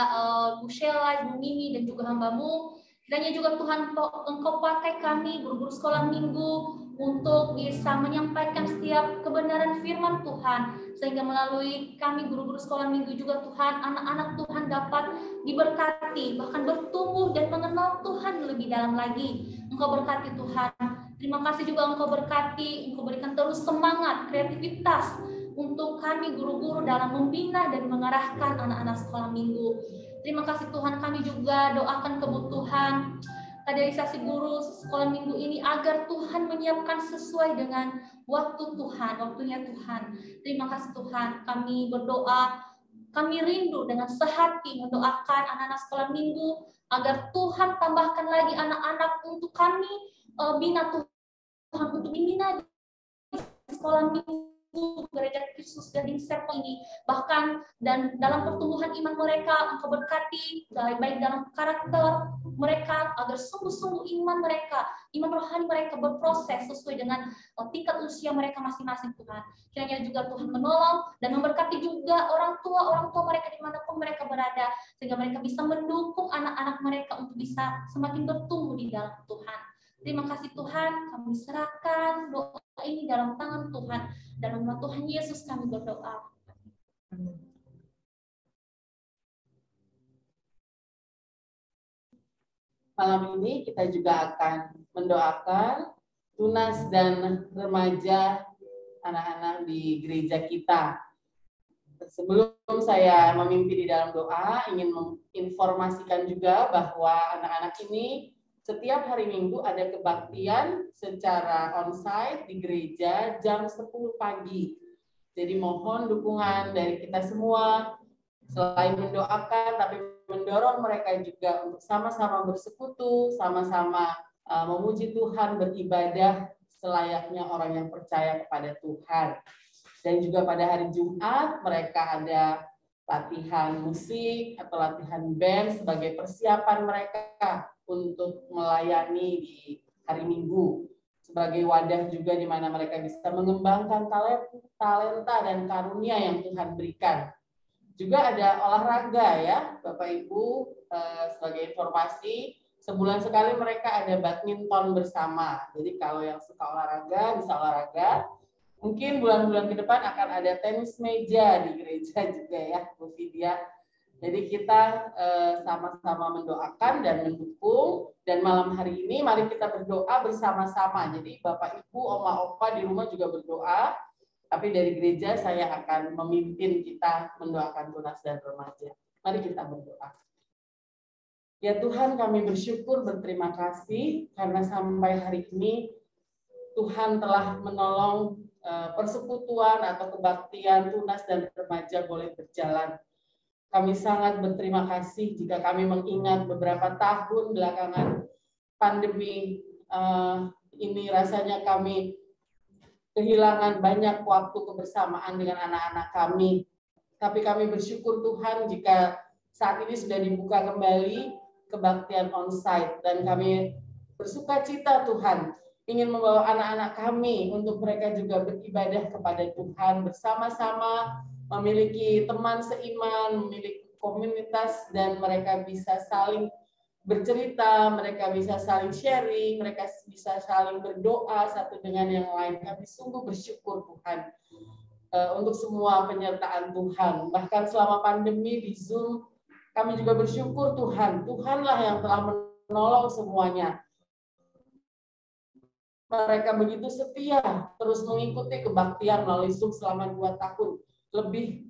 [SPEAKER 7] Bu Sheila, Ibu Mimi, dan juga hamba-Mu. Kiranya juga Tuhan Engkau pakai kami, guru-guru sekolah minggu, untuk bisa menyampaikan setiap kebenaran firman Tuhan. Sehingga melalui kami, guru-guru sekolah minggu juga Tuhan, anak-anak Tuhan dapat diberkati, bahkan bertumbuh dan mengenal Tuhan lebih dalam lagi. Engkau berkati Tuhan. Terima kasih juga Engkau berkati, Engkau berikan terus semangat, kreativitas untuk kami guru-guru dalam membina dan mengarahkan anak-anak sekolah minggu. Terima kasih Tuhan, kami juga doakan kebutuhan kaderisasi guru sekolah minggu ini agar Tuhan menyiapkan sesuai dengan waktu Tuhan, waktunya Tuhan. Terima kasih Tuhan, kami berdoa, kami rindu dengan sehati mendoakan anak-anak sekolah minggu agar Tuhan tambahkan lagi anak-anak untuk kami bina Tuhan, untuk dibina di sekolah minggu Gereja Kristus Gading Serpong ini, bahkan dan dalam pertumbuhan iman mereka Engkau berkati, baik dalam karakter mereka agar sungguh-sungguh iman mereka, iman rohani mereka berproses sesuai dengan tingkat usia mereka masing-masing Tuhan. Kiranya juga Tuhan menolong dan memberkati juga orang tua mereka dimanapun mereka berada, sehingga mereka bisa mendukung anak-anak mereka untuk bisa semakin bertumbuh di dalam Tuhan. Terima kasih Tuhan, kami serahkan doa ini dalam tangan Tuhan. Dalam nama Tuhan Yesus kami berdoa.
[SPEAKER 8] Malam ini kita juga akan mendoakan tunas dan remaja anak-anak di gereja kita. Sebelum saya memimpin di dalam doa, ingin menginformasikan juga bahwa anak-anak ini setiap hari Minggu ada kebaktian secara onsite di gereja jam 10 pagi. Jadi mohon dukungan dari kita semua, selain mendoakan, tapi mendorong mereka juga untuk sama-sama bersekutu, sama-sama memuji Tuhan, beribadah selayaknya orang yang percaya kepada Tuhan. Dan juga pada hari Jumat mereka ada latihan musik atau latihan band sebagai persiapan mereka untuk melayani di hari Minggu, sebagai wadah juga di mana mereka bisa mengembangkan talenta dan karunia yang Tuhan berikan. Juga ada olahraga ya, Bapak Ibu, sebagai informasi, sebulan sekali mereka ada badminton bersama. Jadi kalau yang suka olahraga bisa olahraga. Mungkin bulan-bulan ke depan akan ada tenis meja di gereja juga ya, Bu Vidya. Jadi kita sama-sama mendoakan dan mendukung, dan malam hari ini mari kita berdoa bersama-sama. Jadi Bapak Ibu, Oma Opa di rumah juga berdoa, tapi dari gereja saya akan memimpin kita mendoakan tunas dan remaja. Mari kita berdoa. Ya Tuhan, kami bersyukur, berterima kasih karena sampai hari ini Tuhan telah menolong persekutuan atau kebaktian tunas dan remaja boleh berjalan. Kami sangat berterima kasih jika kami mengingat beberapa tahun belakangan pandemi ini, rasanya kami kehilangan banyak waktu kebersamaan dengan anak-anak kami. Tapi kami bersyukur Tuhan jika saat ini sudah dibuka kembali kebaktian onsite, dan kami bersuka cita Tuhan ingin membawa anak-anak kami untuk mereka juga beribadah kepada Tuhan bersama-sama, memiliki teman seiman, memiliki komunitas, dan mereka bisa saling bercerita, mereka bisa saling sharing, mereka bisa saling berdoa satu dengan yang lain. Kami sungguh bersyukur Tuhan untuk semua penyertaan Tuhan. Bahkan selama pandemi di Zoom, kami juga bersyukur Tuhan. Tuhanlah yang telah menolong semuanya. Mereka begitu setia terus mengikuti kebaktian melalui Zoom selama 2 tahun lebih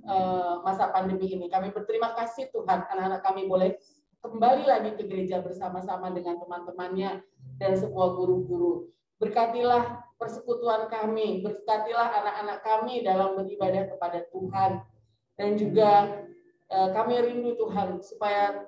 [SPEAKER 8] masa pandemi ini. Kami berterima kasih Tuhan, anak-anak kami boleh kembali lagi ke gereja bersama-sama dengan teman-temannya dan semua guru-guru. Berkatilah persekutuan kami, berkatilah anak-anak kami dalam beribadah kepada Tuhan. Dan juga kami rindu Tuhan supaya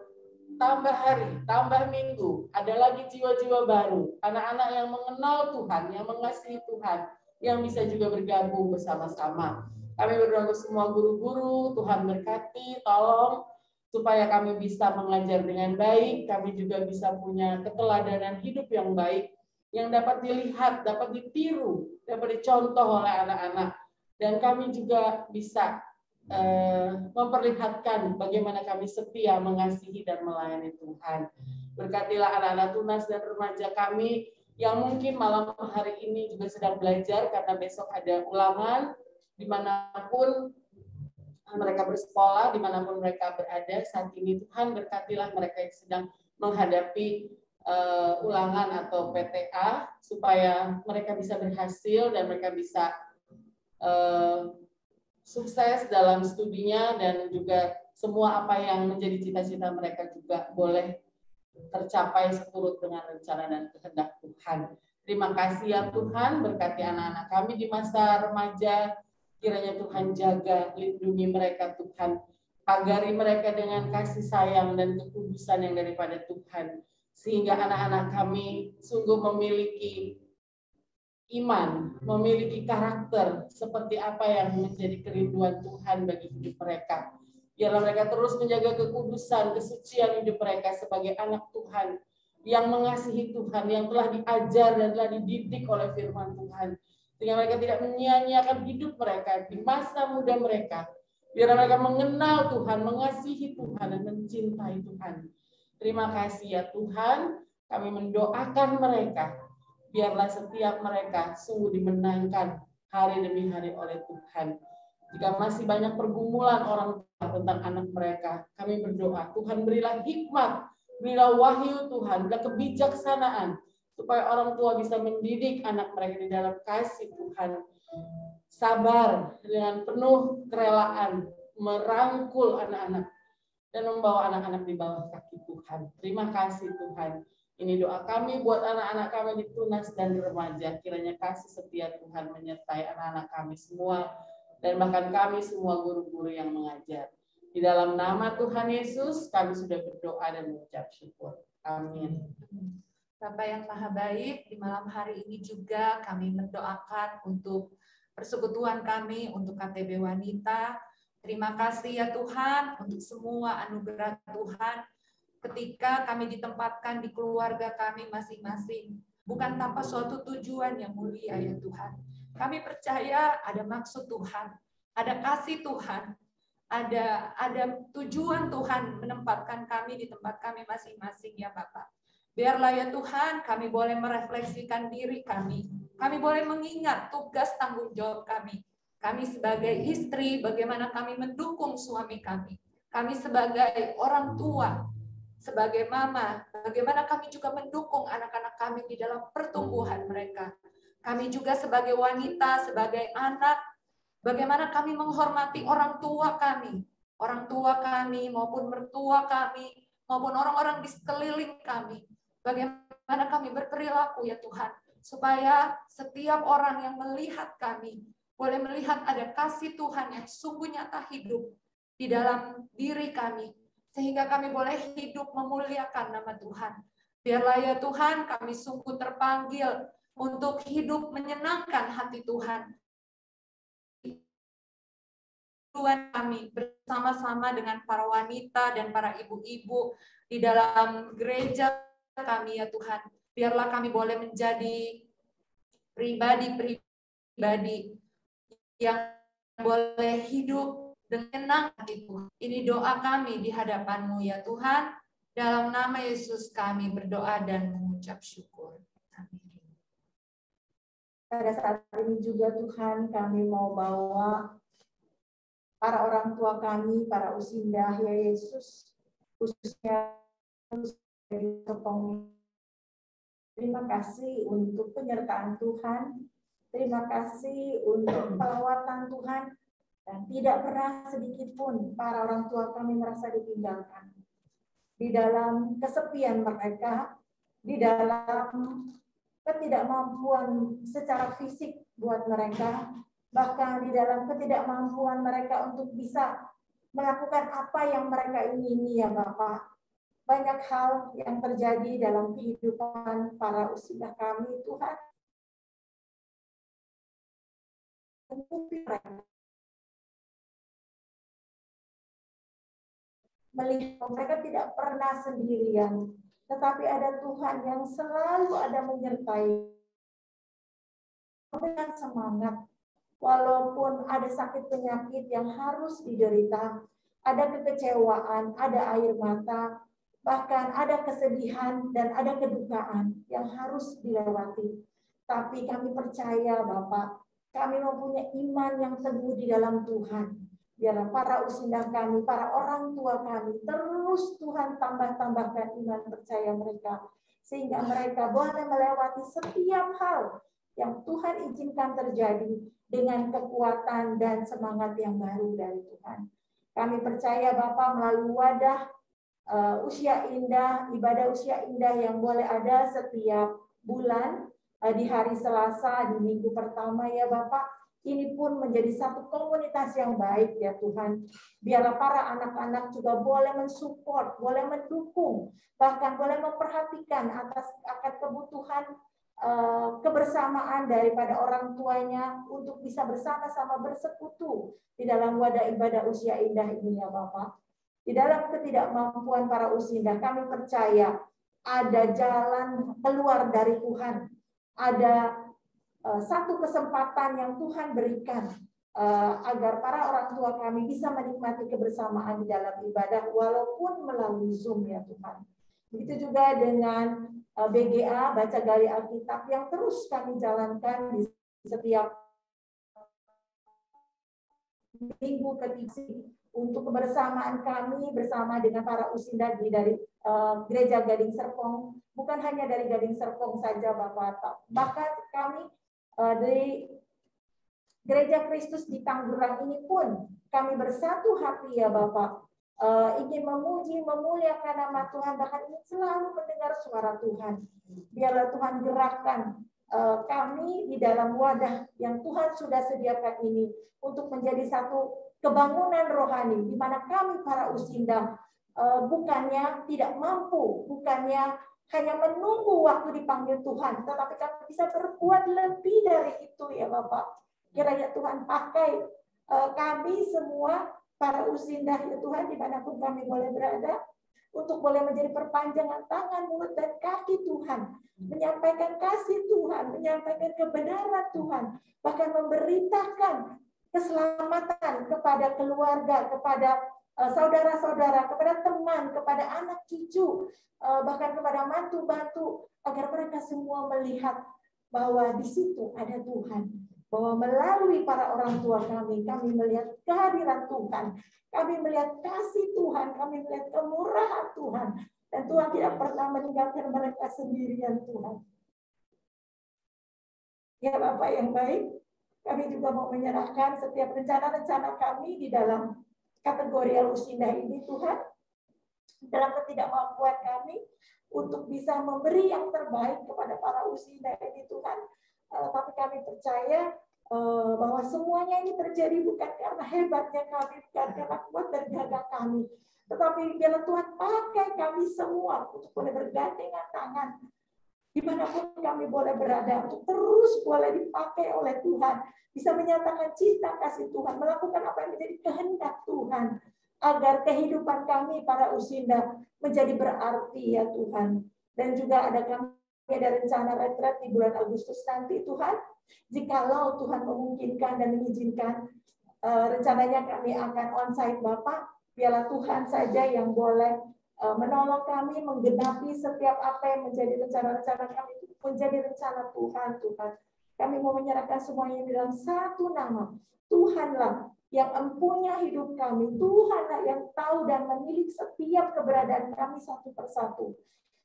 [SPEAKER 8] tambah hari, tambah minggu, ada lagi jiwa-jiwa baru, anak-anak yang mengenal Tuhan, yang mengasihi Tuhan, yang bisa juga bergabung bersama-sama. Kami berdoa untuk semua guru-guru, Tuhan berkati, tolong, supaya kami bisa mengajar dengan baik, kami juga bisa punya keteladanan hidup yang baik, yang dapat dilihat, dapat ditiru, dapat dicontoh oleh anak-anak. Dan kami juga bisa memperlihatkan bagaimana kami setia mengasihi dan melayani Tuhan. Berkatilah anak-anak tunas dan remaja kami yang mungkin malam hari ini juga sedang belajar karena besok ada ulangan, dimanapun mereka bersekolah, dimanapun mereka berada saat ini. Tuhan berkatilah mereka yang sedang menghadapi ulangan atau PTA, supaya mereka bisa berhasil dan mereka bisa sukses dalam studinya, dan juga semua apa yang menjadi cita-cita mereka juga boleh tercapai seturut dengan rencana dan kehendak Tuhan. Terima kasih ya Tuhan, berkati anak-anak kami di masa remaja, kiranya Tuhan jaga, lindungi mereka Tuhan, pagari mereka dengan kasih sayang dan kekudusan yang daripada Tuhan, sehingga anak-anak kami sungguh memiliki iman, memiliki karakter seperti apa yang menjadi kerinduan Tuhan bagi hidup mereka. Biarlah mereka terus menjaga kekudusan, kesucian hidup mereka sebagai anak Tuhan yang mengasihi Tuhan, yang telah diajar dan telah dididik oleh firman Tuhan. Sehingga mereka tidak menyia-nyiakan hidup mereka di masa muda mereka. Biarlah mereka mengenal Tuhan, mengasihi Tuhan, dan mencintai Tuhan. Terima kasih ya Tuhan, kami mendoakan mereka. Biarlah setiap mereka sungguh dimenangkan hari demi hari oleh Tuhan. Jika masih banyak pergumulan orang tua tentang anak mereka, kami berdoa, Tuhan berilah hikmat, berilah wahyu Tuhan, berilah kebijaksanaan, supaya orang tua bisa mendidik anak mereka di dalam kasih Tuhan. Sabar dengan penuh kerelaan, merangkul anak-anak, dan membawa anak-anak di bawah kaki Tuhan. Terima kasih Tuhan. Ini doa kami buat anak-anak kami di tunas dan remaja. Kiranya kasih setia Tuhan menyertai anak-anak kami semua, dan bahkan kami semua guru-guru yang mengajar. Di dalam nama Tuhan Yesus, kami sudah berdoa dan mengucap syukur. Amin.
[SPEAKER 1] Bapa yang Maha Baik, di malam hari ini juga kami mendoakan untuk persekutuan kami, untuk KTB Wanita. Terima kasih ya Tuhan untuk semua anugerah Tuhan. Ketika kami ditempatkan di keluarga kami masing-masing, bukan tanpa suatu tujuan yang mulia ya Tuhan. Kami percaya ada maksud Tuhan, ada kasih Tuhan, ada tujuan Tuhan menempatkan kami di tempat kami masing-masing ya Bapak. Biarlah ya Tuhan kami boleh merefleksikan diri kami boleh mengingat tugas tanggung jawab kami. Kami sebagai istri, bagaimana kami mendukung suami kami. Kami sebagai orang tua, sebagai mama, bagaimana kami juga mendukung anak-anak kami di dalam pertumbuhan mereka. Kami juga sebagai wanita, sebagai anak, bagaimana kami menghormati orang tua kami maupun mertua kami, maupun orang-orang di sekeliling kami. Bagaimana kami berperilaku ya Tuhan, supaya setiap orang yang melihat kami boleh melihat ada kasih Tuhan yang sungguh nyata hidup di dalam diri kami, sehingga kami boleh hidup memuliakan nama Tuhan. Biarlah ya Tuhan, kami sungguh terpanggil untuk hidup menyenangkan hati Tuhan. Tuhan kami bersama-sama dengan para wanita dan para ibu-ibu di dalam gereja kami ya Tuhan. Biarlah kami boleh menjadi pribadi-pribadi yang boleh hidup dengan hati Tuhan. Ini doa kami di hadapan-Mu ya Tuhan. Dalam nama Yesus kami berdoa dan mengucap syukur. Amin.
[SPEAKER 9] Pada saat ini juga Tuhan, kami mau bawa para orang tua kami, para usindah ya Yesus, khususnya dari Serpong. Terima kasih untuk penyertaan Tuhan, terima kasih untuk pelawatan Tuhan, dan tidak pernah sedikit pun para orang tua kami merasa ditinggalkan. Di dalam kesepian mereka, di dalam ketidakmampuan secara fisik buat mereka, bahkan di dalam ketidakmampuan mereka untuk bisa melakukan apa yang mereka ingini ya Bapak. Banyak hal yang terjadi dalam kehidupan para usindah kami, Tuhan. Melihat mereka tidak pernah sendirian, tetapi ada Tuhan yang selalu ada menyertai. Dengan semangat, walaupun ada sakit penyakit yang harus diderita, ada kekecewaan, ada air mata, bahkan ada kesedihan dan ada kedukaan yang harus dilewati. Tapi kami percaya Bapak, kami mempunyai iman yang teguh di dalam Tuhan. Biarlah para usindah kami, para orang tua kami, terus Tuhan tambah-tambahkan iman percaya mereka. Sehingga mereka boleh melewati setiap hal yang Tuhan izinkan terjadi dengan kekuatan dan semangat yang baru dari Tuhan. Kami percaya Bapak melalui wadah usia indah, ibadah usia indah yang boleh ada setiap bulan di hari Selasa, di minggu pertama ya Bapak, ini pun menjadi satu komunitas yang baik ya Tuhan. Biarlah para anak-anak juga boleh mensupport, boleh mendukung, bahkan boleh memperhatikan akan kebutuhan kebersamaan daripada orang tuanya untuk bisa bersama-sama bersekutu di dalam wadah ibadah usia indah ini ya Bapak. Di dalam ketidakmampuan para usindah, kami percaya ada jalan keluar dari Tuhan. Ada satu kesempatan yang Tuhan berikan agar para orang tua kami bisa menikmati kebersamaan di dalam ibadah walaupun melalui Zoom ya Tuhan. Begitu juga dengan BGA, Baca Gali Alkitab, yang terus kami jalankan di setiap minggu ketiga untuk kebersamaan kami bersama dengan para usindah dari Gereja Gading Serpong. Bukan hanya dari Gading Serpong saja Bapak, bahkan kami dari Gereja Kristus di Tanggerang ini pun kami bersatu hati ya Bapak, ingin memuji, memuliakan nama Tuhan, bahkan ingin selalu mendengar suara Tuhan. Biarlah Tuhan gerakkan kami di dalam wadah yang Tuhan sudah sediakan ini untuk menjadi satu kebangunan rohani, di mana kami para usindah bukannya tidak mampu, bukannya hanya menunggu waktu dipanggil Tuhan, tetapi kami bisa berbuat lebih dari itu ya Bapak. Kiranya Tuhan pakai kami semua para usindah ya Tuhan, dimanapun kami boleh berada, untuk boleh menjadi perpanjangan tangan, mulut, dan kaki Tuhan, menyampaikan kasih Tuhan, menyampaikan kebenaran Tuhan, bahkan memberitakan keselamatan kepada keluarga, kepada saudara-saudara, kepada teman, kepada anak cucu, bahkan kepada mantu-mantu, agar mereka semua melihat bahwa di situ ada Tuhan. bahwa melalui para orang tua kami melihat kehadiran Tuhan, kami melihat kasih Tuhan, kami melihat kemurahan Tuhan, dan Tuhan tidak pernah meninggalkan mereka sendirian, Tuhan. Ya Bapak yang baik, kami juga mau menyerahkan setiap rencana-rencana kami di dalam kategori Alusinda ini, Tuhan, dalam ketidakmampuan kami untuk bisa memberi yang terbaik kepada para usinda ini, Tuhan. Tapi kami percaya bahwa semuanya ini terjadi bukan karena hebatnya kami, bukan karena kuat dan gagah kami, tetapi biarlah Tuhan pakai kami semua untuk boleh bergandengan tangan dimanapun kami boleh berada, untuk terus boleh dipakai oleh Tuhan, bisa menyatakan cinta kasih Tuhan, melakukan apa yang menjadi kehendak Tuhan, agar kehidupan kami para usinda menjadi berarti ya Tuhan. Dan juga kami ada rencana retret di bulan Agustus nanti, Tuhan. Jikalau Tuhan memungkinkan dan mengizinkan, rencananya kami akan onsite Bapak. Biarlah Tuhan saja yang boleh menolong kami menggenapi setiap apa yang menjadi rencana-rencana kami, menjadi rencana Tuhan. Tuhan, kami mau menyerahkan semuanya di dalam satu nama. Tuhanlah yang empunya hidup kami. Tuhanlah yang tahu dan menilik setiap keberadaan kami satu persatu.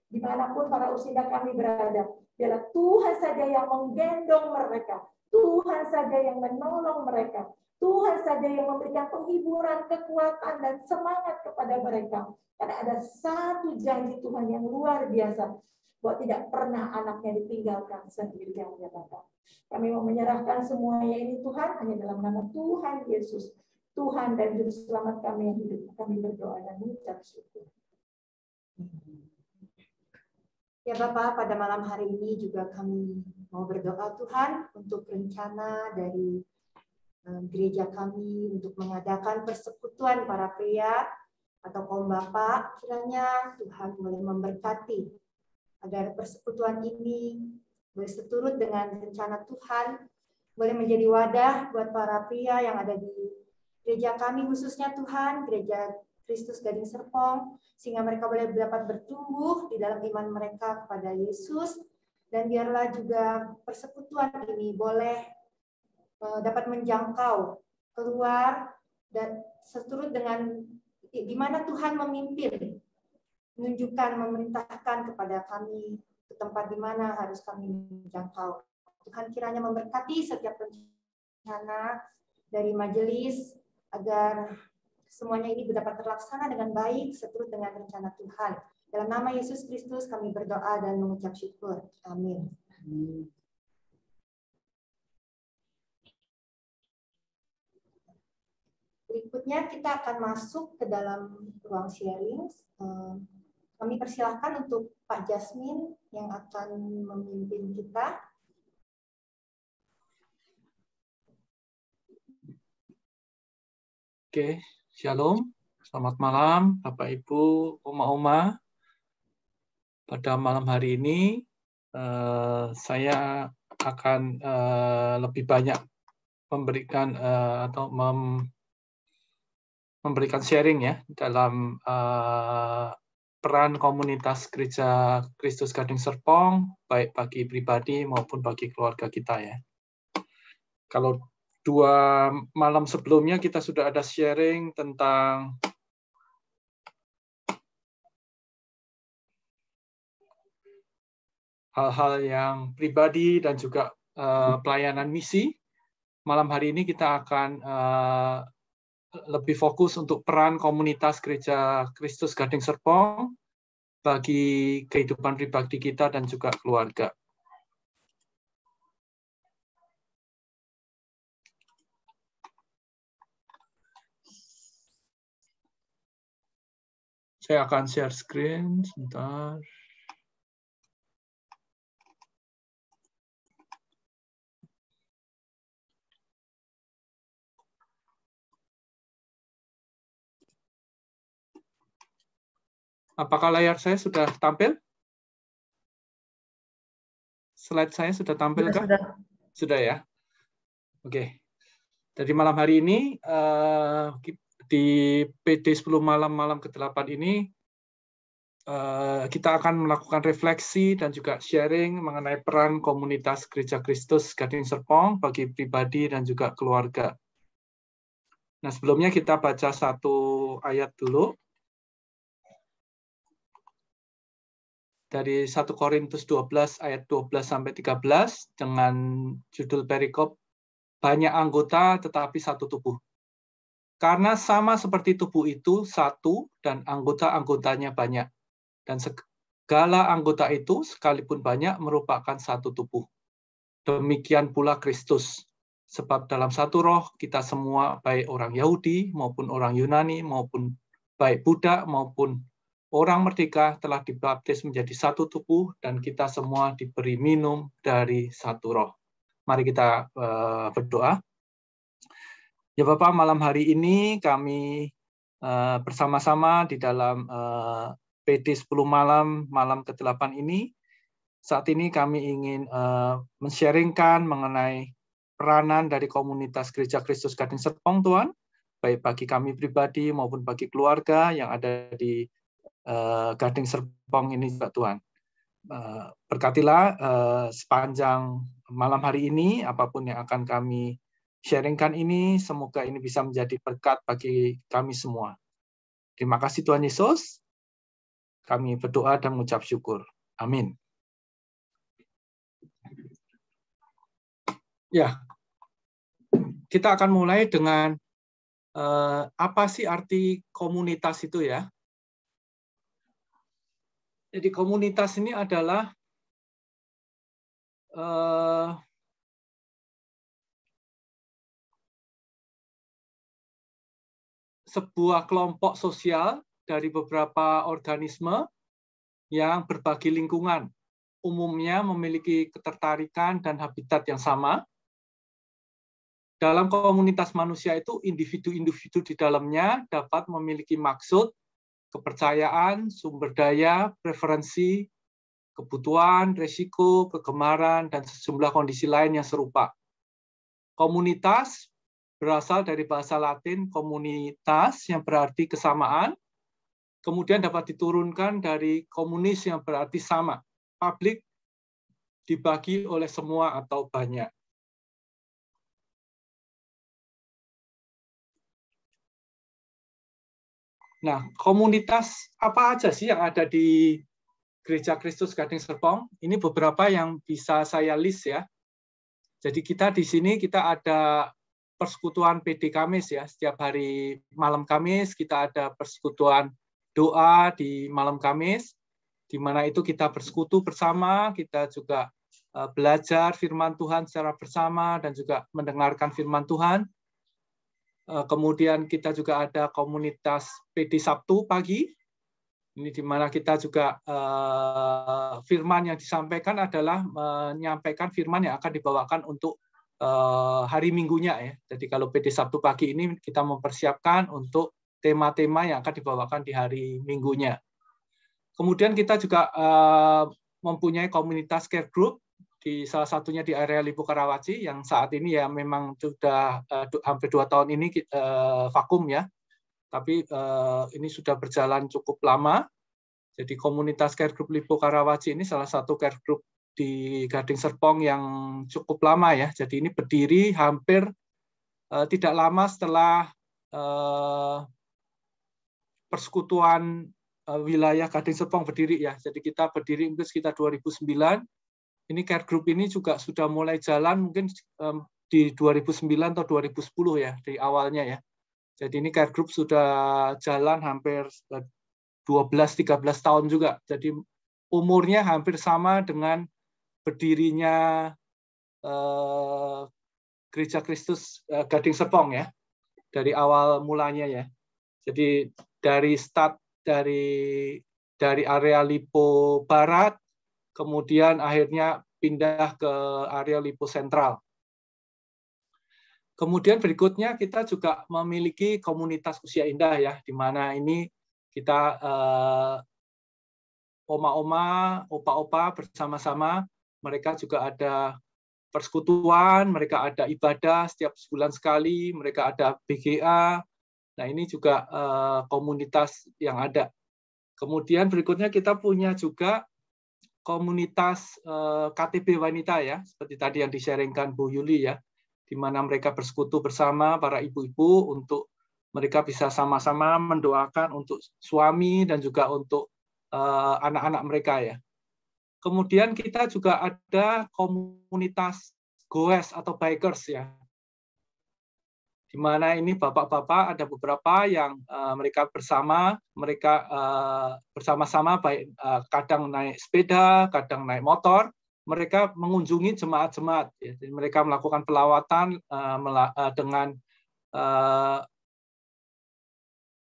[SPEAKER 9] Dimanapun para usinda kami berada, biarlah Tuhan saja yang menggendong mereka, Tuhan saja yang menolong mereka, Tuhan saja yang memberikan penghiburan, kekuatan, dan semangat kepada mereka. Karena ada satu janji Tuhan yang luar biasa, bahwa tidak pernah anaknya ditinggalkan sendirian, ya Bapak. Kami mau menyerahkan semuanya ini Tuhan, hanya dalam nama Tuhan Yesus, Tuhan dan Juru Selamat kami yang hidup. Kami berdoa dan mengucap syukur.
[SPEAKER 3] Ya Bapak, pada malam hari ini juga kami mau berdoa Tuhan untuk rencana dari gereja kami untuk mengadakan persekutuan para pria atau kaum bapak. Kiranya Tuhan boleh memberkati agar persekutuan ini boleh seturut dengan rencana Tuhan, boleh menjadi wadah buat para pria yang ada di gereja kami, khususnya Tuhan, Gereja Kristus Gading Serpong, sehingga mereka boleh dapat bertumbuh di dalam iman mereka kepada Yesus, dan biarlah juga persekutuan ini boleh dapat menjangkau keluar dan seturut dengan di mana Tuhan memimpin, menunjukkan, memerintahkan kepada kami ke tempat di mana harus kami menjangkau. Tuhan kiranya memberkati setiap rencana dari majelis agar semuanya ini dapat terlaksana dengan baik seturut dengan rencana Tuhan. Dalam nama Yesus Kristus kami berdoa dan mengucap syukur. Amin. Berikutnya kita akan masuk ke dalam ruang sharing. Kami persilahkan untuk Pak Jasmine yang akan memimpin kita.
[SPEAKER 10] Oke. Shalom, selamat malam Bapak Ibu, Oma-Oma. Pada malam hari ini saya akan lebih banyak memberikan atau memberikan sharing ya dalam peran komunitas Gereja Kristus Gading Serpong, baik bagi pribadi maupun bagi keluarga kita ya. Kalau 2 malam sebelumnya kita sudah ada sharing tentang hal-hal yang pribadi dan juga pelayanan misi. Malam hari ini kita akan lebih fokus untuk peran komunitas Gereja Kristus Gading Serpong bagi kehidupan pribadi kita dan juga keluarga. Saya akan share screen sebentar. Apakah layar saya sudah tampil? Slide saya sudah tampil kah? Sudah ya. Oke. Jadi malam hari ini di PD 10 malam ke-8 ini kita akan melakukan refleksi dan juga sharing mengenai peran komunitas Gereja Kristus Gading Serpong bagi pribadi dan juga keluarga. Nah, sebelumnya kita baca satu ayat dulu. Dari 1 Korintus 12 ayat 12 sampai 13 dengan judul perikop banyak anggota tetapi satu tubuh. Karena sama seperti tubuh itu satu dan anggota-anggotanya banyak. Dan segala anggota itu sekalipun banyak merupakan satu tubuh. Demikian pula Kristus. Sebab dalam satu roh kita semua, baik orang Yahudi maupun orang Yunani, maupun baik budak maupun orang merdeka, telah dibaptis menjadi satu tubuh, dan kita semua diberi minum dari satu roh. Mari kita berdoa. Ya Bapak, malam hari ini kami bersama-sama di dalam PD 10 malam ke-8 ini. Saat ini kami ingin men-sharingkan mengenai peranan dari komunitas Gereja Kristus Gading Serpong, Tuhan, baik bagi kami pribadi maupun bagi keluarga yang ada di Gading Serpong ini juga, Tuhan. Berkatilah sepanjang malam hari ini, apapun yang akan kami sharingkan ini, semoga ini bisa menjadi berkat bagi kami semua. Terima kasih Tuhan Yesus. Kami berdoa dan mengucap syukur. Amin. Ya, kita akan mulai dengan apa sih arti komunitas itu ya? Jadi komunitas ini adalah sebuah kelompok sosial dari beberapa organisme yang berbagi lingkungan, umumnya memiliki ketertarikan dan habitat yang sama. Dalam komunitas manusia itu, individu-individu di dalamnya dapat memiliki maksud, kepercayaan, sumber daya, preferensi, kebutuhan, resiko, kegemaran, dan sejumlah kondisi lain yang serupa. Komunitas berasal dari bahasa Latin komunitas yang berarti kesamaan, kemudian dapat diturunkan dari komunis yang berarti sama, publik dibagi oleh semua atau banyak. Nah, komunitas apa aja sih yang ada di Gereja Kristus Gading Serpong? Ini beberapa yang bisa saya list ya. Jadi kita di sini kita ada persekutuan PD Kamis ya. Setiap hari malam Kamis kita ada persekutuan doa di malam Kamis, di mana itu kita bersekutu bersama, kita juga belajar firman Tuhan secara bersama dan juga mendengarkan firman Tuhan. Kemudian kita juga ada komunitas PD Sabtu pagi. Ini di mana kita juga firman yang disampaikan adalah menyampaikan firman yang akan dibawakan untuk hari Minggunya ya. Jadi kalau PD Sabtu pagi ini kita mempersiapkan untuk tema-tema yang akan dibawakan di hari Minggunya. Kemudian kita juga mempunyai komunitas care group di salah satunya di area Lipo Karawaci yang saat ini ya memang sudah hampir 2 tahun ini vakum ya. Tapi ini sudah berjalan cukup lama. Jadi komunitas care group Lipo Karawaci ini salah satu care group di Gading Serpong yang cukup lama ya. Jadi ini berdiri hampir tidak lama setelah persekutuan wilayah Gading Serpong berdiri ya. Jadi kita berdiri mungkin sekitar 2009. Ini care group ini juga sudah mulai jalan mungkin di 2009 atau 2010 ya di awalnya ya. Jadi ini care group sudah jalan hampir 12-13 tahun juga. Jadi umurnya hampir sama dengan berdirinya Gereja Kristus Gading Serpong ya. Dari awal mulanya ya. Jadi dari start dari area Lipo Barat, kemudian akhirnya pindah ke area Lipo Sentral. Kemudian berikutnya kita juga memiliki komunitas usia indah ya, di mana ini kita oma-oma, opa-opa bersama-sama. Mereka juga ada persekutuan, mereka ada ibadah setiap sebulan sekali, mereka ada BGA. Nah ini juga komunitas yang ada. Kemudian berikutnya kita punya juga komunitas KTB wanita ya, seperti tadi yang di-sharingkan Bu Yuli ya, di mana mereka bersekutu bersama para ibu-ibu untuk mereka bisa sama-sama mendoakan untuk suami dan juga untuk anak-anak mereka ya. Kemudian kita juga ada komunitas goes atau bikers ya, di mana ini bapak-bapak ada beberapa yang mereka bersama-sama baik kadang naik sepeda, kadang naik motor, mereka mengunjungi jemaat-jemaat. Ya. Jadi mereka melakukan pelawatan dengan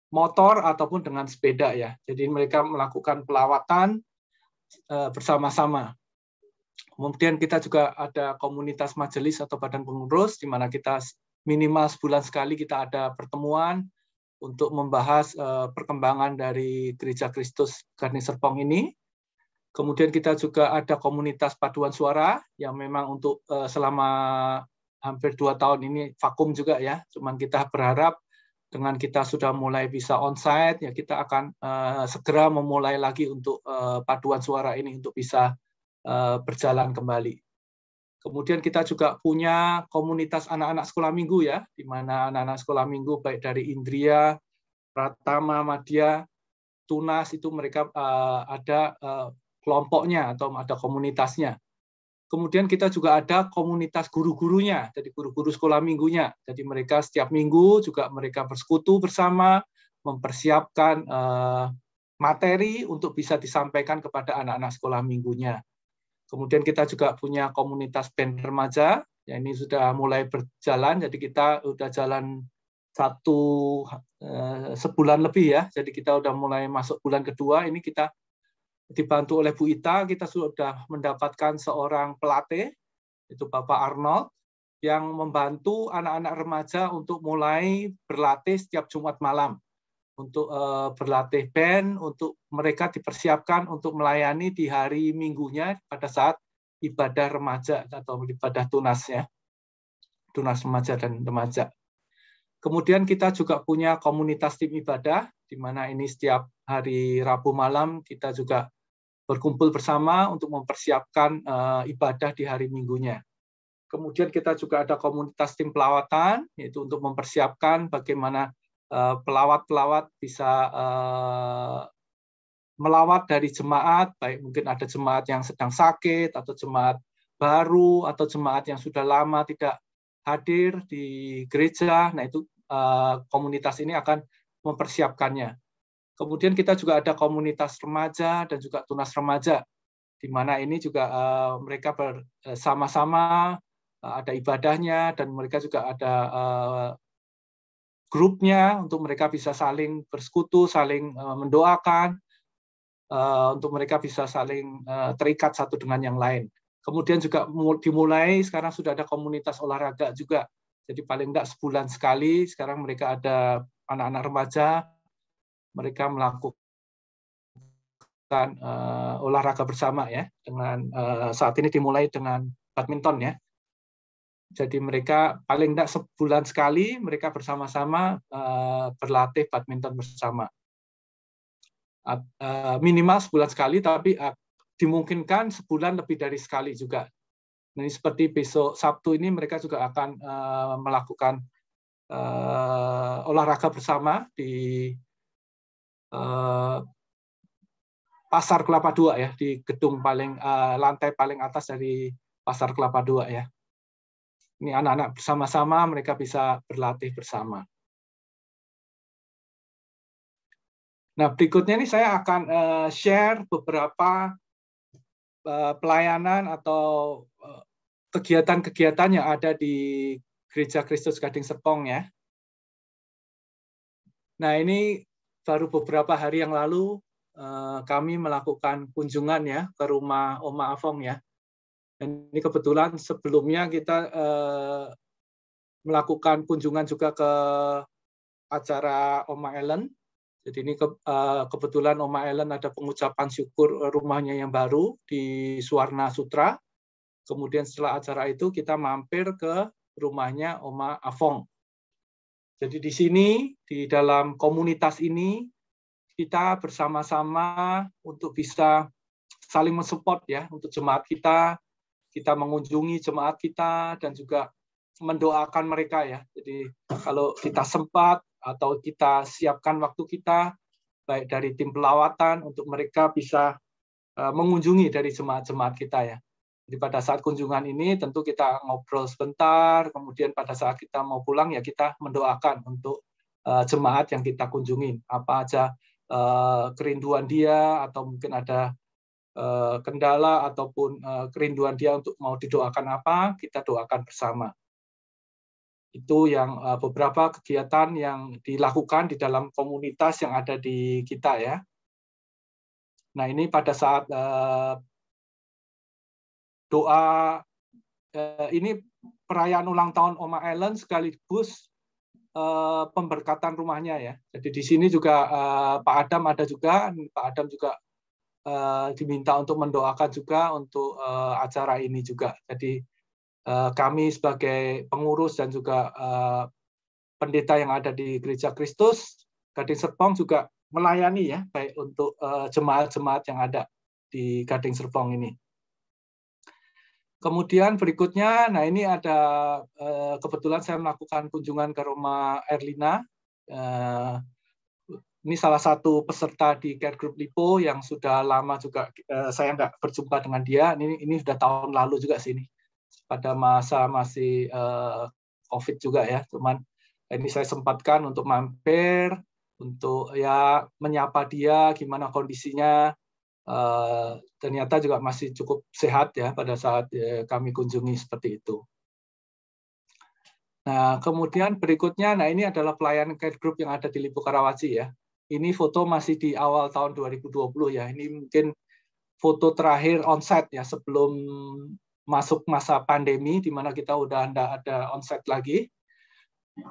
[SPEAKER 10] motor ataupun dengan sepeda ya. Jadi mereka melakukan pelawatan bersama-sama. Kemudian kita juga ada komunitas majelis atau badan pengurus, di mana kita minimal sebulan sekali kita ada pertemuan untuk membahas perkembangan dari Gereja Kristus Gading Serpong ini. Kemudian kita juga ada komunitas paduan suara yang memang untuk selama hampir 2 tahun ini vakum juga ya. Cuman kita berharap dengan kita sudah mulai bisa onsite ya, kita akan segera memulai lagi untuk paduan suara ini untuk bisa berjalan kembali. Kemudian kita juga punya komunitas anak-anak sekolah minggu ya, di mana anak-anak sekolah minggu baik dari Indria, Pratama, Madya, Tunas itu mereka ada kelompoknya atau ada komunitasnya. Kemudian kita juga ada komunitas guru-gurunya, jadi guru-guru sekolah minggunya. Jadi mereka setiap minggu juga mereka bersekutu bersama, mempersiapkan materi untuk bisa disampaikan kepada anak-anak sekolah minggunya. Kemudian kita juga punya komunitas band remaja, ya ini sudah mulai berjalan, jadi kita udah jalan sebulan lebih ya, jadi kita udah mulai masuk bulan kedua, ini kita dibantu oleh Bu Ita, kita sudah mendapatkan seorang pelatih, itu Bapak Arnold, yang membantu anak-anak remaja untuk mulai berlatih setiap Jumat malam, untuk berlatih band, untuk mereka dipersiapkan untuk melayani di hari minggunya pada saat ibadah remaja atau ibadah tunasnya, tunas remaja dan remaja. Kemudian kita juga punya komunitas tim ibadah, di mana ini setiap hari Rabu malam kita juga berkumpul bersama untuk mempersiapkan ibadah di hari minggunya. Kemudian kita juga ada komunitas tim pelawatan, yaitu untuk mempersiapkan bagaimana pelawat-pelawat bisa melawat dari jemaat, baik mungkin ada jemaat yang sedang sakit, atau jemaat baru, atau jemaat yang sudah lama tidak hadir di gereja. Nah itu komunitas ini akan mempersiapkannya. Kemudian kita juga ada komunitas remaja dan juga tunas remaja, di mana ini juga mereka bersama-sama ada ibadahnya, dan mereka juga ada grupnya untuk mereka bisa saling bersekutu, saling mendoakan, untuk mereka bisa saling terikat satu dengan yang lain. Kemudian juga dimulai, sekarang sudah ada komunitas olahraga juga. Jadi paling tidak sebulan sekali, sekarang mereka ada anak-anak remaja, mereka melakukan olahraga bersama ya. Dengan saat ini dimulai dengan badminton ya. Jadi mereka paling tidak sebulan sekali mereka bersama-sama berlatih badminton bersama. Minimal sebulan sekali, tapi dimungkinkan sebulan lebih dari sekali juga. Nah, ini seperti besok Sabtu ini mereka juga akan melakukan olahraga bersama di Pasar Kelapa II ya, di gedung lantai paling atas dari Pasar Kelapa II ya. Ini anak-anak bersama-sama mereka bisa berlatih bersama. Nah, berikutnya ini saya akan share beberapa pelayanan atau kegiatan-kegiatan yang ada di Gereja Kristus Gading Serpong ya. Nah, ini baru beberapa hari yang lalu kami melakukan kunjungan ya ke rumah Oma Afong ya. Dan ini kebetulan sebelumnya kita melakukan kunjungan juga ke acara Oma Ellen. Jadi ini kebetulan Oma Ellen ada pengucapan syukur rumahnya yang baru di Suwarna Sutra. Kemudian setelah acara itu kita mampir ke rumahnya Oma Afong. Jadi di sini, di dalam komunitas ini, kita bersama-sama untuk bisa saling mensupport ya untuk jemaat kita mengunjungi jemaat kita dan juga mendoakan mereka ya. Jadi kalau kita sempat atau kita siapkan waktu kita baik dari tim pelawatan untuk mereka bisa mengunjungi dari jemaat-jemaat kita ya. Jadi pada saat kunjungan ini tentu kita ngobrol sebentar, kemudian pada saat kita mau pulang ya kita mendoakan untuk jemaat yang kita kunjungin. Apa aja kerinduan dia atau mungkin ada kendala ataupun kerinduan dia untuk mau didoakan apa, kita doakan bersama. Itu yang beberapa kegiatan yang dilakukan di dalam komunitas yang ada di kita ya. Nah ini pada saat doa ini perayaan ulang tahun Oma Ellen sekaligus pemberkatan rumahnya ya. Jadi di sini juga Pak Adam ada juga, Pak Adam juga diminta untuk mendoakan juga untuk acara ini juga. Jadi kami sebagai pengurus dan juga pendeta yang ada di Gereja Kristus Gading Serpong juga melayani ya, baik untuk jemaat-jemaat yang ada di Gading Serpong ini. Kemudian berikutnya, nah ini ada kebetulan saya melakukan kunjungan ke rumah Erlina. Ini salah satu peserta di Care Group Lipo yang sudah lama juga saya nggak berjumpa dengan dia. Ini sudah tahun lalu juga sini. Pada masa masih COVID juga ya. Cuman ini saya sempatkan untuk mampir, untuk ya menyapa dia, gimana kondisinya. Ternyata juga masih cukup sehat ya pada saat kami kunjungi seperti itu. Nah, kemudian berikutnya, nah ini adalah pelayanan Care Group yang ada di Lipo Karawaci ya. Ini foto masih di awal tahun 2020 ya. Ini mungkin foto terakhir onsite ya sebelum masuk masa pandemi di mana kita udah enggak ada onsite lagi.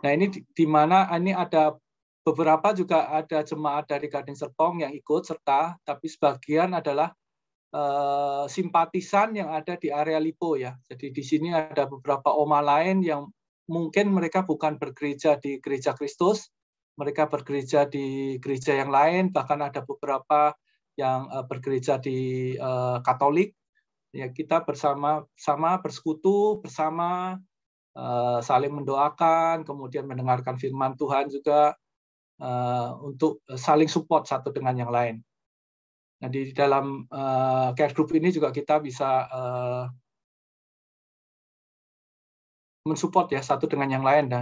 [SPEAKER 10] Nah, ini di mana ini ada beberapa juga ada jemaat dari Gading Serpong yang ikut serta, tapi sebagian adalah simpatisan yang ada di area Lipo ya. Jadi di sini ada beberapa oma lain yang mungkin mereka bukan bergereja di Gereja Kristus, mereka bergereja di gereja yang lain, bahkan ada beberapa yang bergereja di Katolik. Ya, kita bersama-sama bersekutu bersama, saling mendoakan, kemudian mendengarkan firman Tuhan juga. Untuk saling support satu dengan yang lain. Nah, di dalam Care Group ini juga kita bisa mensupport ya satu dengan yang lain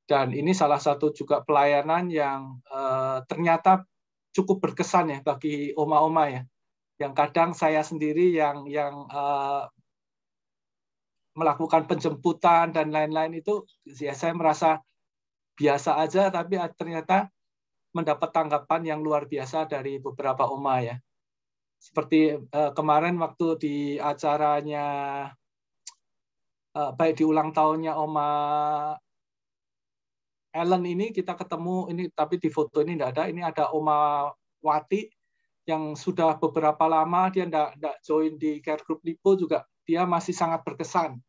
[SPEAKER 10] dan ini salah satu juga pelayanan yang ternyata cukup berkesan ya bagi oma-oma ya. Yang kadang saya sendiri yang melakukan penjemputan dan lain-lain itu ya saya merasa biasa aja, tapi ternyata mendapat tanggapan yang luar biasa dari beberapa oma ya. Seperti kemarin waktu di acaranya, baik di ulang tahunnya Oma Ellen ini kita ketemu, ini tapi di foto ini tidak ada, ini ada Oma Wati yang sudah beberapa lama dia tidak join di Care Group Lipo juga, dia masih sangat berkesan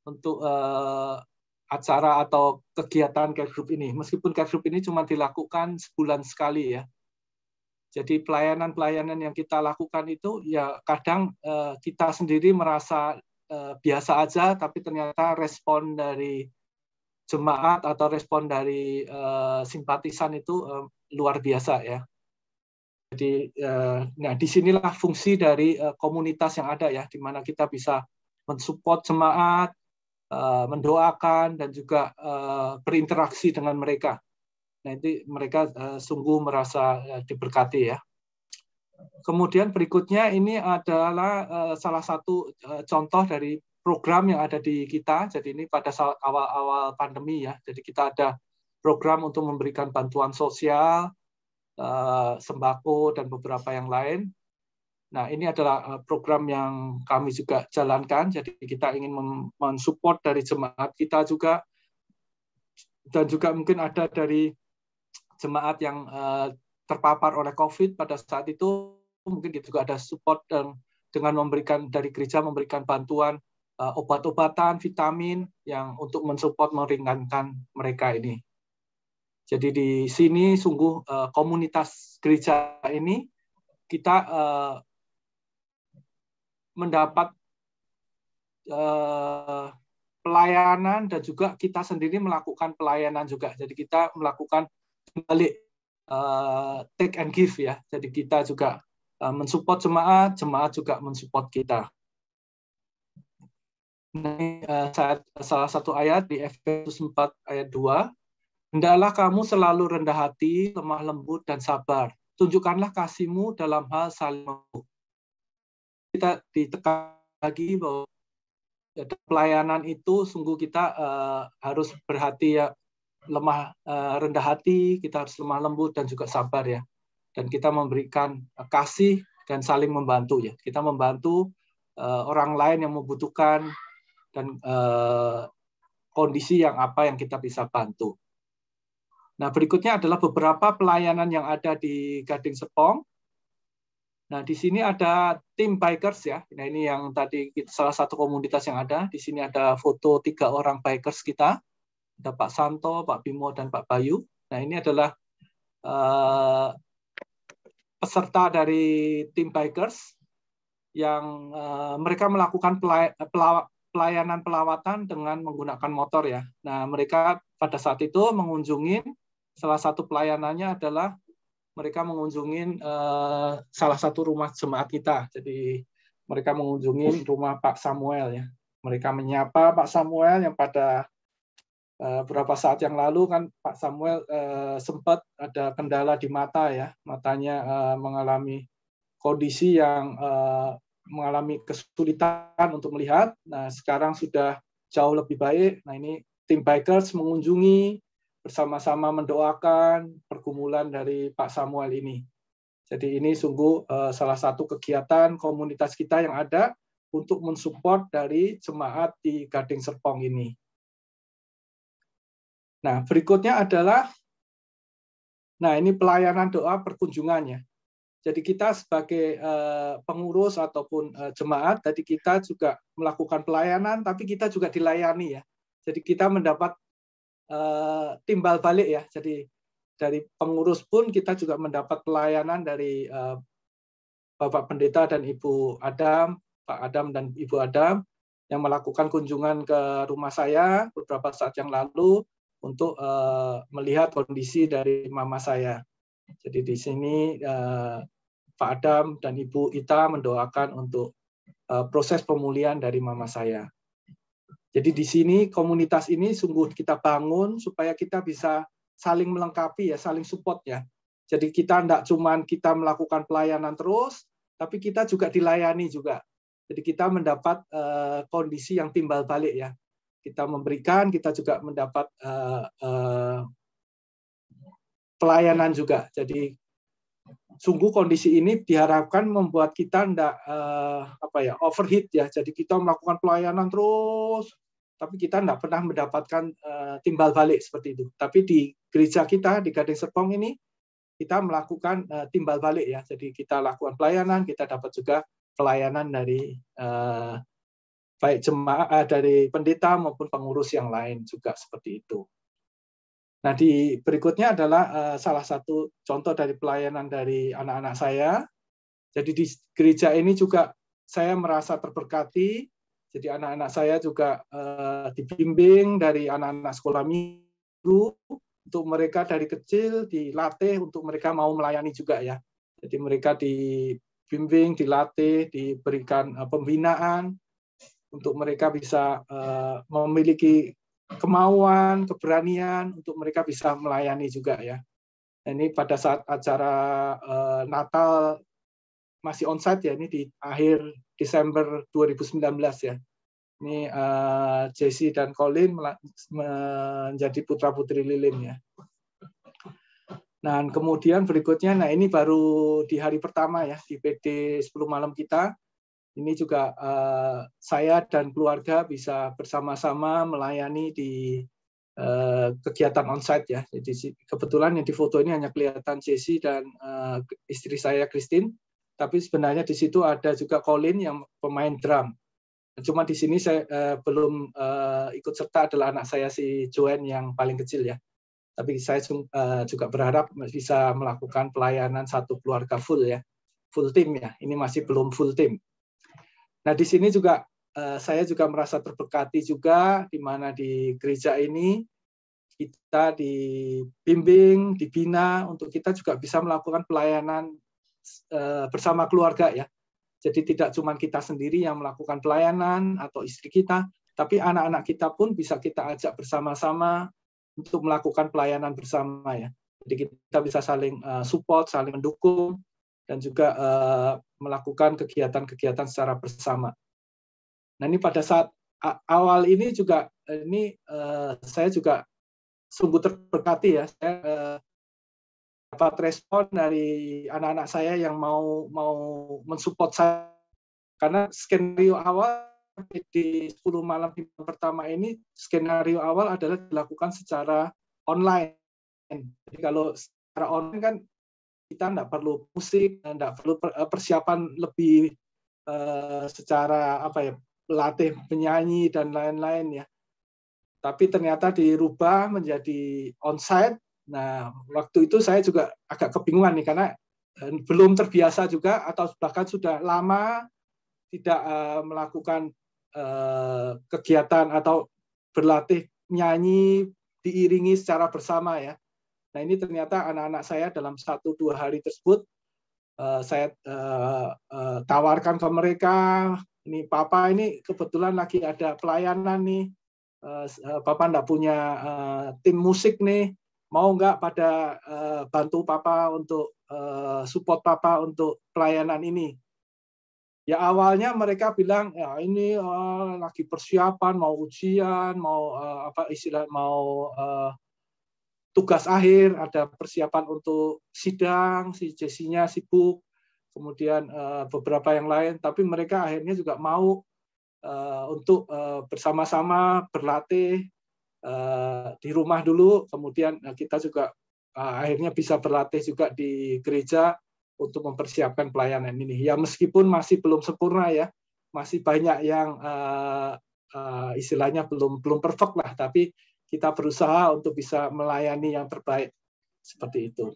[SPEAKER 10] untuk acara atau kegiatan Care Group ini. Meskipun Care Group ini cuma dilakukan sebulan sekali ya. Jadi pelayanan-pelayanan yang kita lakukan itu ya kadang kita sendiri merasa biasa aja, tapi ternyata respon dari jemaat atau respon dari simpatisan itu luar biasa ya. Jadi nah disinilah fungsi dari komunitas yang ada ya, di mana kita bisa mensupport jemaat, mendoakan dan juga berinteraksi dengan mereka. Nah, itu mereka sungguh merasa diberkati ya. Kemudian berikutnya ini adalah salah satu contoh dari program yang ada di kita. Jadi ini pada saat awal-awal pandemi ya. Jadi kita ada program untuk memberikan bantuan sosial, sembako dan beberapa yang lain. Nah, ini adalah program yang kami juga jalankan. Jadi kita ingin mensupport dari jemaat kita juga, dan juga mungkin ada dari jemaat yang terpapar oleh COVID pada saat itu, mungkin kita juga ada support dengan memberikan dari gereja memberikan bantuan obat-obatan, vitamin yang untuk mensupport meringankan mereka ini. Jadi di sini sungguh komunitas gereja ini kita mendapat pelayanan dan juga kita sendiri melakukan pelayanan juga. Jadi kita melakukan balik take and give ya. Jadi kita juga mensupport jemaat, jemaat juga mensupport kita. Ini salah satu ayat di Efesus 4 ayat 2. Hendaklah kamu selalu rendah hati, lemah lembut dan sabar. Tunjukkanlah kasih-Mu dalam hal saling membantu. Kita ditekan lagi bahwa pelayanan itu sungguh kita harus berhati ya, rendah hati, kita harus lemah lembut dan juga sabar ya. Dan kita memberikan kasih dan saling membantu ya. Kita membantu orang lain yang membutuhkan dan kondisi yang apa yang kita bisa bantu. Nah, berikutnya adalah beberapa pelayanan yang ada di Gading Serpong. Nah, di sini ada tim bikers ya. Nah, ini yang tadi salah satu komunitas yang ada. Di sini ada foto 3 orang bikers kita. Ada Pak Santo, Pak Bimo, dan Pak Bayu. Nah, ini adalah peserta dari tim bikers yang mereka melakukan pelayanan pelawatan dengan menggunakan motor ya. Nah, mereka pada saat itu mengunjungi salah satu pelayanannya adalah mereka mengunjungi salah satu rumah jemaat kita. Jadi mereka mengunjungi rumah Pak Samuel ya. Mereka menyapa Pak Samuel yang pada beberapa saat yang lalu kan Pak Samuel sempat ada kendala di mata ya. Matanya mengalami kondisi yang mengalami kesulitan untuk melihat. Nah, sekarang sudah jauh lebih baik. Nah, ini tim bikers mengunjungi bersama-sama mendoakan pergumulan dari Pak Samuel ini. Jadi ini sungguh salah satu kegiatan komunitas kita yang ada untuk mensupport dari jemaat di Gading Serpong ini. Nah, berikutnya adalah, nah ini pelayanan doa perkunjungannya. Jadi kita sebagai pengurus ataupun jemaat, tadi kita juga melakukan pelayanan, tapi kita juga dilayani ya. Jadi kita mendapat timbal balik ya. Jadi dari pengurus pun kita juga mendapat pelayanan dari Bapak Pendeta dan Ibu Adam, Pak Adam dan Ibu Adam yang melakukan kunjungan ke rumah saya beberapa saat yang lalu untuk melihat kondisi dari mama saya. Jadi di sini Pak Adam dan Ibu Ita mendoakan untuk proses pemulihan dari mama saya. Jadi di sini komunitas ini sungguh kita bangun supaya kita bisa saling melengkapi ya, saling support ya. Jadi kita tidak cuma kita melakukan pelayanan terus, tapi kita juga dilayani juga. Jadi kita mendapat kondisi yang timbal balik ya. Kita memberikan, kita juga mendapat pelayanan juga. Jadi sungguh kondisi ini diharapkan membuat kita tidak overheat ya. Jadi kita melakukan pelayanan terus, tapi kita tidak pernah mendapatkan timbal balik seperti itu. Tapi di gereja kita di Gading Serpong ini kita melakukan timbal balik ya. Jadi kita lakukan pelayanan, kita dapat juga pelayanan dari baik jemaat dari pendeta maupun pengurus yang lain juga seperti itu. Nah, di berikutnya adalah salah satu contoh dari pelayanan dari anak-anak saya. Jadi di gereja ini juga saya merasa terberkati. Jadi anak-anak saya juga dibimbing dari anak-anak sekolah minggu untuk mereka dari kecil dilatih untuk mereka mau melayani juga ya. Jadi mereka dibimbing, dilatih, diberikan pembinaan untuk mereka bisa memiliki kemauan, keberanian untuk mereka bisa melayani juga ya. Ini pada saat acara Natal masih onsite ya, ini di akhir Desember 2019 ya. Ini Jesse dan Colin menjadi putra-putri Lilin ya. Nah, kemudian berikutnya, nah ini baru di hari pertama ya, di PD 10 malam kita. Ini juga saya dan keluarga bisa bersama-sama melayani di kegiatan onsite ya. Jadi kebetulan yang di foto ini hanya kelihatan Jesse dan istri saya Christine, tapi sebenarnya di situ ada juga Colin yang pemain drum. Cuma di sini saya belum ikut serta adalah anak saya si Joanne yang paling kecil ya. Tapi saya juga berharap bisa melakukan pelayanan satu keluarga full ya, full tim ya. Ini masih belum full tim. Nah di sini juga saya juga merasa terberkati juga, di mana di gereja ini kita dibimbing, dibina untuk kita juga bisa melakukan pelayanan bersama keluarga ya. Jadi tidak cuma kita sendiri yang melakukan pelayanan atau istri kita, tapi anak-anak kita pun bisa kita ajak bersama-sama untuk melakukan pelayanan bersama ya. Jadi kita bisa saling support, saling mendukung, dan juga melakukan kegiatan-kegiatan secara bersama. Nah ini pada saat awal ini juga saya juga sungguh terberkati ya. Saya dapat respon dari anak-anak saya yang mau mensupport saya, karena skenario awal di 10 malam pertama ini, skenario awal adalah dilakukan secara online. Jadi kalau secara online kan kita nggak perlu musik, nggak perlu persiapan lebih secara pelatih penyanyi dan lain-lain ya. Tapi ternyata dirubah menjadi onsite. Nah, waktu itu saya juga agak kebingungan nih, karena belum terbiasa juga, atau bahkan sudah lama tidak melakukan kegiatan atau berlatih nyanyi diiringi secara bersama ya. Nah ini ternyata anak-anak saya dalam 1-2 hari tersebut saya tawarkan ke mereka, ini Papa ini kebetulan lagi ada pelayanan nih, Papa enggak punya tim musik nih, mau nggak pada bantu Papa untuk support Papa untuk pelayanan ini. Ya awalnya mereka bilang ya ini lagi persiapan, mau ujian, mau mau tugas akhir, ada persiapan untuk sidang, si Jessinya sibuk, kemudian beberapa yang lain, tapi mereka akhirnya juga mau untuk bersama-sama berlatih di rumah dulu, kemudian kita juga akhirnya bisa berlatih juga di gereja untuk mempersiapkan pelayanan ini. Ya meskipun masih belum sempurna ya, masih banyak yang istilahnya belum perfect lah, tapi kita berusaha untuk bisa melayani yang terbaik seperti itu.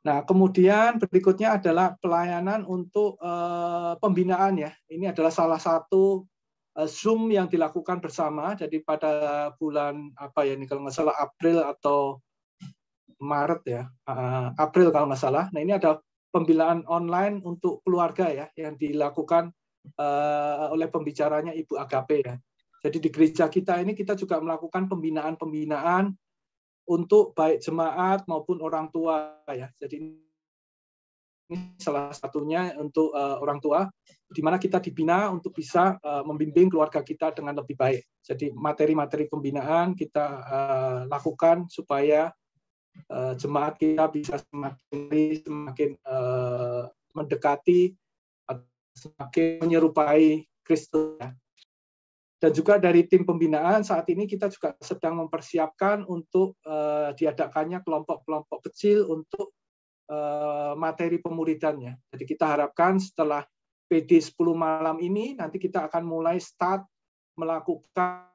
[SPEAKER 10] Nah, kemudian berikutnya adalah pelayanan untuk pembinaan ya. Ini adalah salah satu Zoom yang dilakukan bersama. Jadi pada bulan ini kalau nggak salah April atau Maret ya, April kalau nggak salah. Nah ini ada pembinaan online untuk keluarga ya, yang dilakukan oleh pembicaranya Ibu Agape ya. Jadi di gereja kita ini kita juga melakukan pembinaan untuk baik jemaat maupun orang tua ya. Jadi ini salah satunya untuk orang tua, di mana kita dibina untuk bisa membimbing keluarga kita dengan lebih baik. Jadi materi-materi pembinaan kita lakukan supaya jemaat kita bisa semakin mendekati, semakin menyerupai Kristus. Dan juga dari tim pembinaan saat ini kita juga sedang mempersiapkan untuk diadakannya kelompok-kelompok kecil untuk materi pemuridannya. Jadi kita harapkan setelah PD 10 malam ini nanti kita akan mulai start melakukan.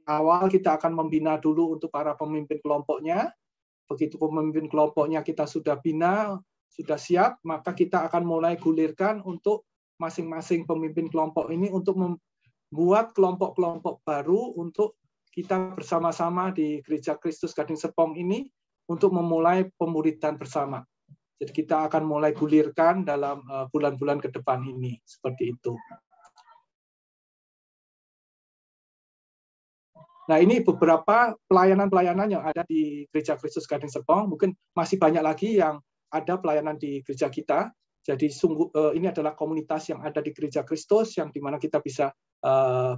[SPEAKER 10] Awal kita akan membina dulu untuk para pemimpin kelompoknya. Begitu pemimpin kelompoknya kita sudah bina, sudah siap, maka kita akan mulai gulirkan untuk masing-masing pemimpin kelompok ini untuk membuat kelompok-kelompok baru untuk kita bersama-sama di Gereja Kristus Gading Serpong ini untuk memulai pemuridan bersama. Jadi kita akan mulai gulirkan dalam bulan-bulan ke depan ini, seperti itu. Nah ini beberapa pelayanan-pelayanan yang ada di Gereja Kristus Gading Serpong. Mungkin masih banyak lagi yang ada pelayanan di gereja kita. Jadi sungguh ini adalah komunitas yang ada di Gereja Kristus, yang dimana kita bisa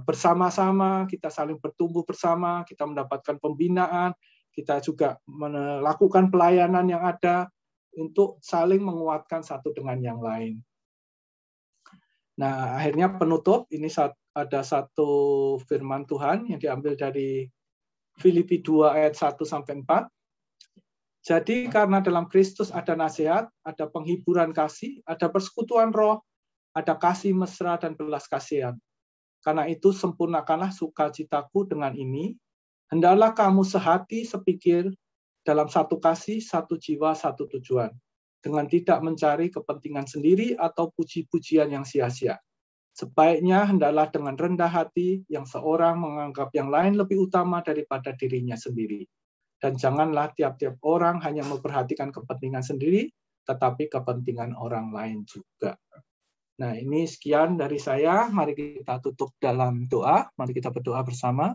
[SPEAKER 10] bersama-sama, kita saling bertumbuh bersama, kita mendapatkan pembinaan, kita juga melakukan pelayanan yang ada untuk saling menguatkan satu dengan yang lain. Nah, akhirnya penutup, ini ada satu firman Tuhan yang diambil dari Filipi 2 ayat 1-4. Jadi karena dalam Kristus ada nasihat, ada penghiburan kasih, ada persekutuan roh, ada kasih mesra dan belas kasihan. Karena itu sempurnakanlah sukacitaku dengan ini, Hendaklah kamu sehati, sepikir, dalam satu kasih, satu jiwa, satu tujuan, dengan tidak mencari kepentingan sendiri atau puji-pujian yang sia-sia. Sebaiknya hendaklah dengan rendah hati yang seorang menganggap yang lain lebih utama daripada dirinya sendiri. Dan janganlah tiap-tiap orang hanya memperhatikan kepentingan sendiri, tetapi kepentingan orang lain juga. Nah, ini sekian dari saya. Mari kita tutup dalam doa. Mari kita berdoa bersama.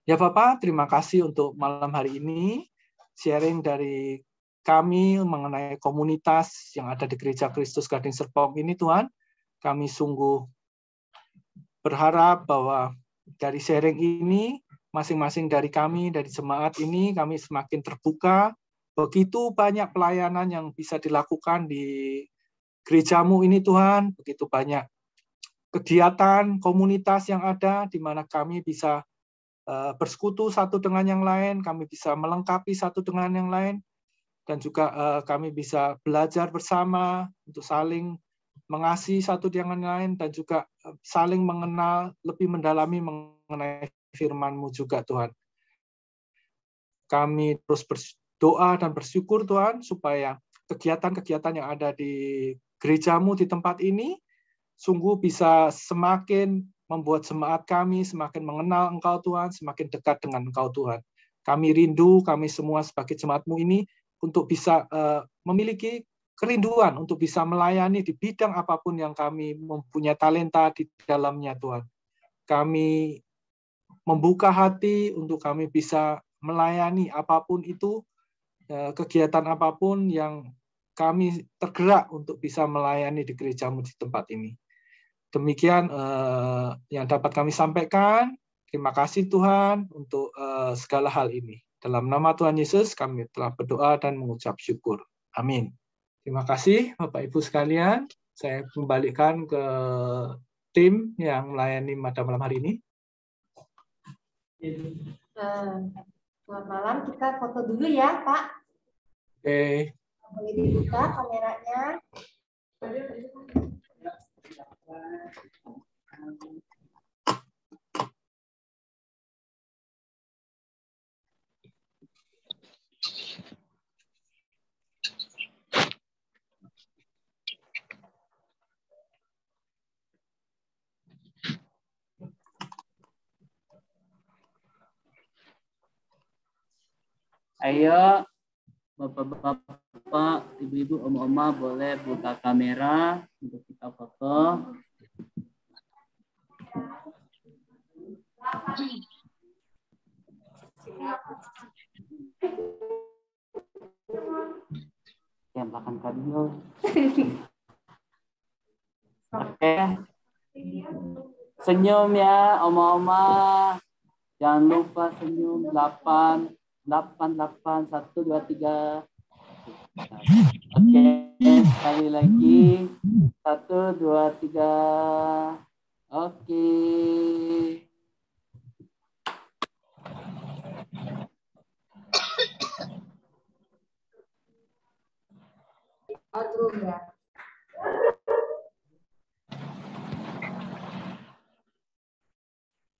[SPEAKER 10] Ya Bapak, terima kasih untuk malam hari ini. Sharing dari kami mengenai komunitas yang ada di Gereja Kristus Gading Serpong ini, Tuhan. Kami sungguh berharap bahwa dari sharing ini, masing-masing dari kami, dari jemaat ini, kami semakin terbuka. Begitu banyak pelayanan yang bisa dilakukan di gerejamu ini, Tuhan. Begitu banyak kegiatan, komunitas yang ada, di mana kami bisa bersekutu satu dengan yang lain, kami bisa melengkapi satu dengan yang lain, dan juga kami bisa belajar bersama untuk saling mengasihi satu dengan yang lain, dan juga saling mengenal, lebih mendalami mengenai firman-Mu juga, Tuhan. Kami terus berdoa dan bersyukur, Tuhan, supaya kegiatan-kegiatan yang ada di gerejamu di tempat ini sungguh bisa semakin membuat jemaat kami semakin mengenal Engkau, Tuhan, semakin dekat dengan Engkau, Tuhan. Kami rindu, kami semua sebagai jemaat-Mu ini, untuk bisa memiliki kerinduan, untuk bisa melayani di bidang apapun yang kami mempunyai talenta di dalamnya, Tuhan. Kami membuka hati untuk kami bisa melayani apapun itu, kegiatan apapun yang kami tergerak untuk bisa melayani di gereja-Mu di tempat ini. Demikian yang dapat kami sampaikan. Terima kasih Tuhan untuk segala hal ini. Dalam nama Tuhan Yesus kami telah berdoa dan mengucap syukur. Amin. Terima kasih Bapak Ibu sekalian. Saya kembalikan ke tim yang melayani pada malam hari ini.
[SPEAKER 3] Selamat malam, kita foto dulu ya Pak.
[SPEAKER 10] Oke.
[SPEAKER 3] Boleh dibuka kameranya.
[SPEAKER 11] Ayo, Bapak-bapak, Ibu-ibu, Om-oma boleh buka kamera untuk kita foto. Yang belakang kabel. Oke. Senyum ya, Om-oma. Jangan lupa senyum. 8, 1, 2, 3. Oke, sekali lagi. 1, 2, 3. Oke.
[SPEAKER 3] Outlook ya.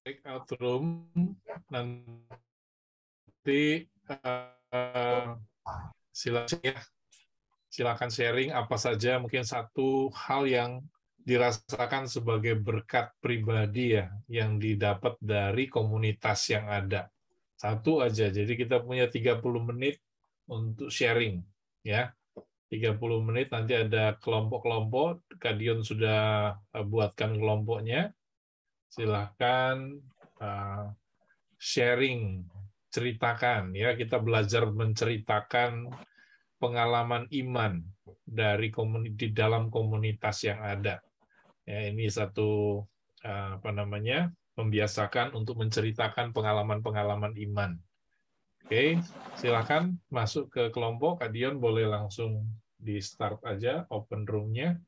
[SPEAKER 12] Breakout room nanti silakan sharing apa saja, mungkin satu hal yang dirasakan sebagai berkat pribadi ya yang didapat dari komunitas yang ada. Satu aja. Jadi kita punya 30 menit untuk sharing ya. 30 menit nanti ada kelompok-kelompok. Kak Dion sudah buatkan kelompoknya. Silahkan sharing, ceritakan ya, kita belajar menceritakan pengalaman iman dari di dalam komunitas yang ada. Ya, ini satu membiasakan untuk menceritakan pengalaman-pengalaman iman. Oke, silakan masuk ke kelompok. Kak Dion boleh langsung di start aja open room-nya.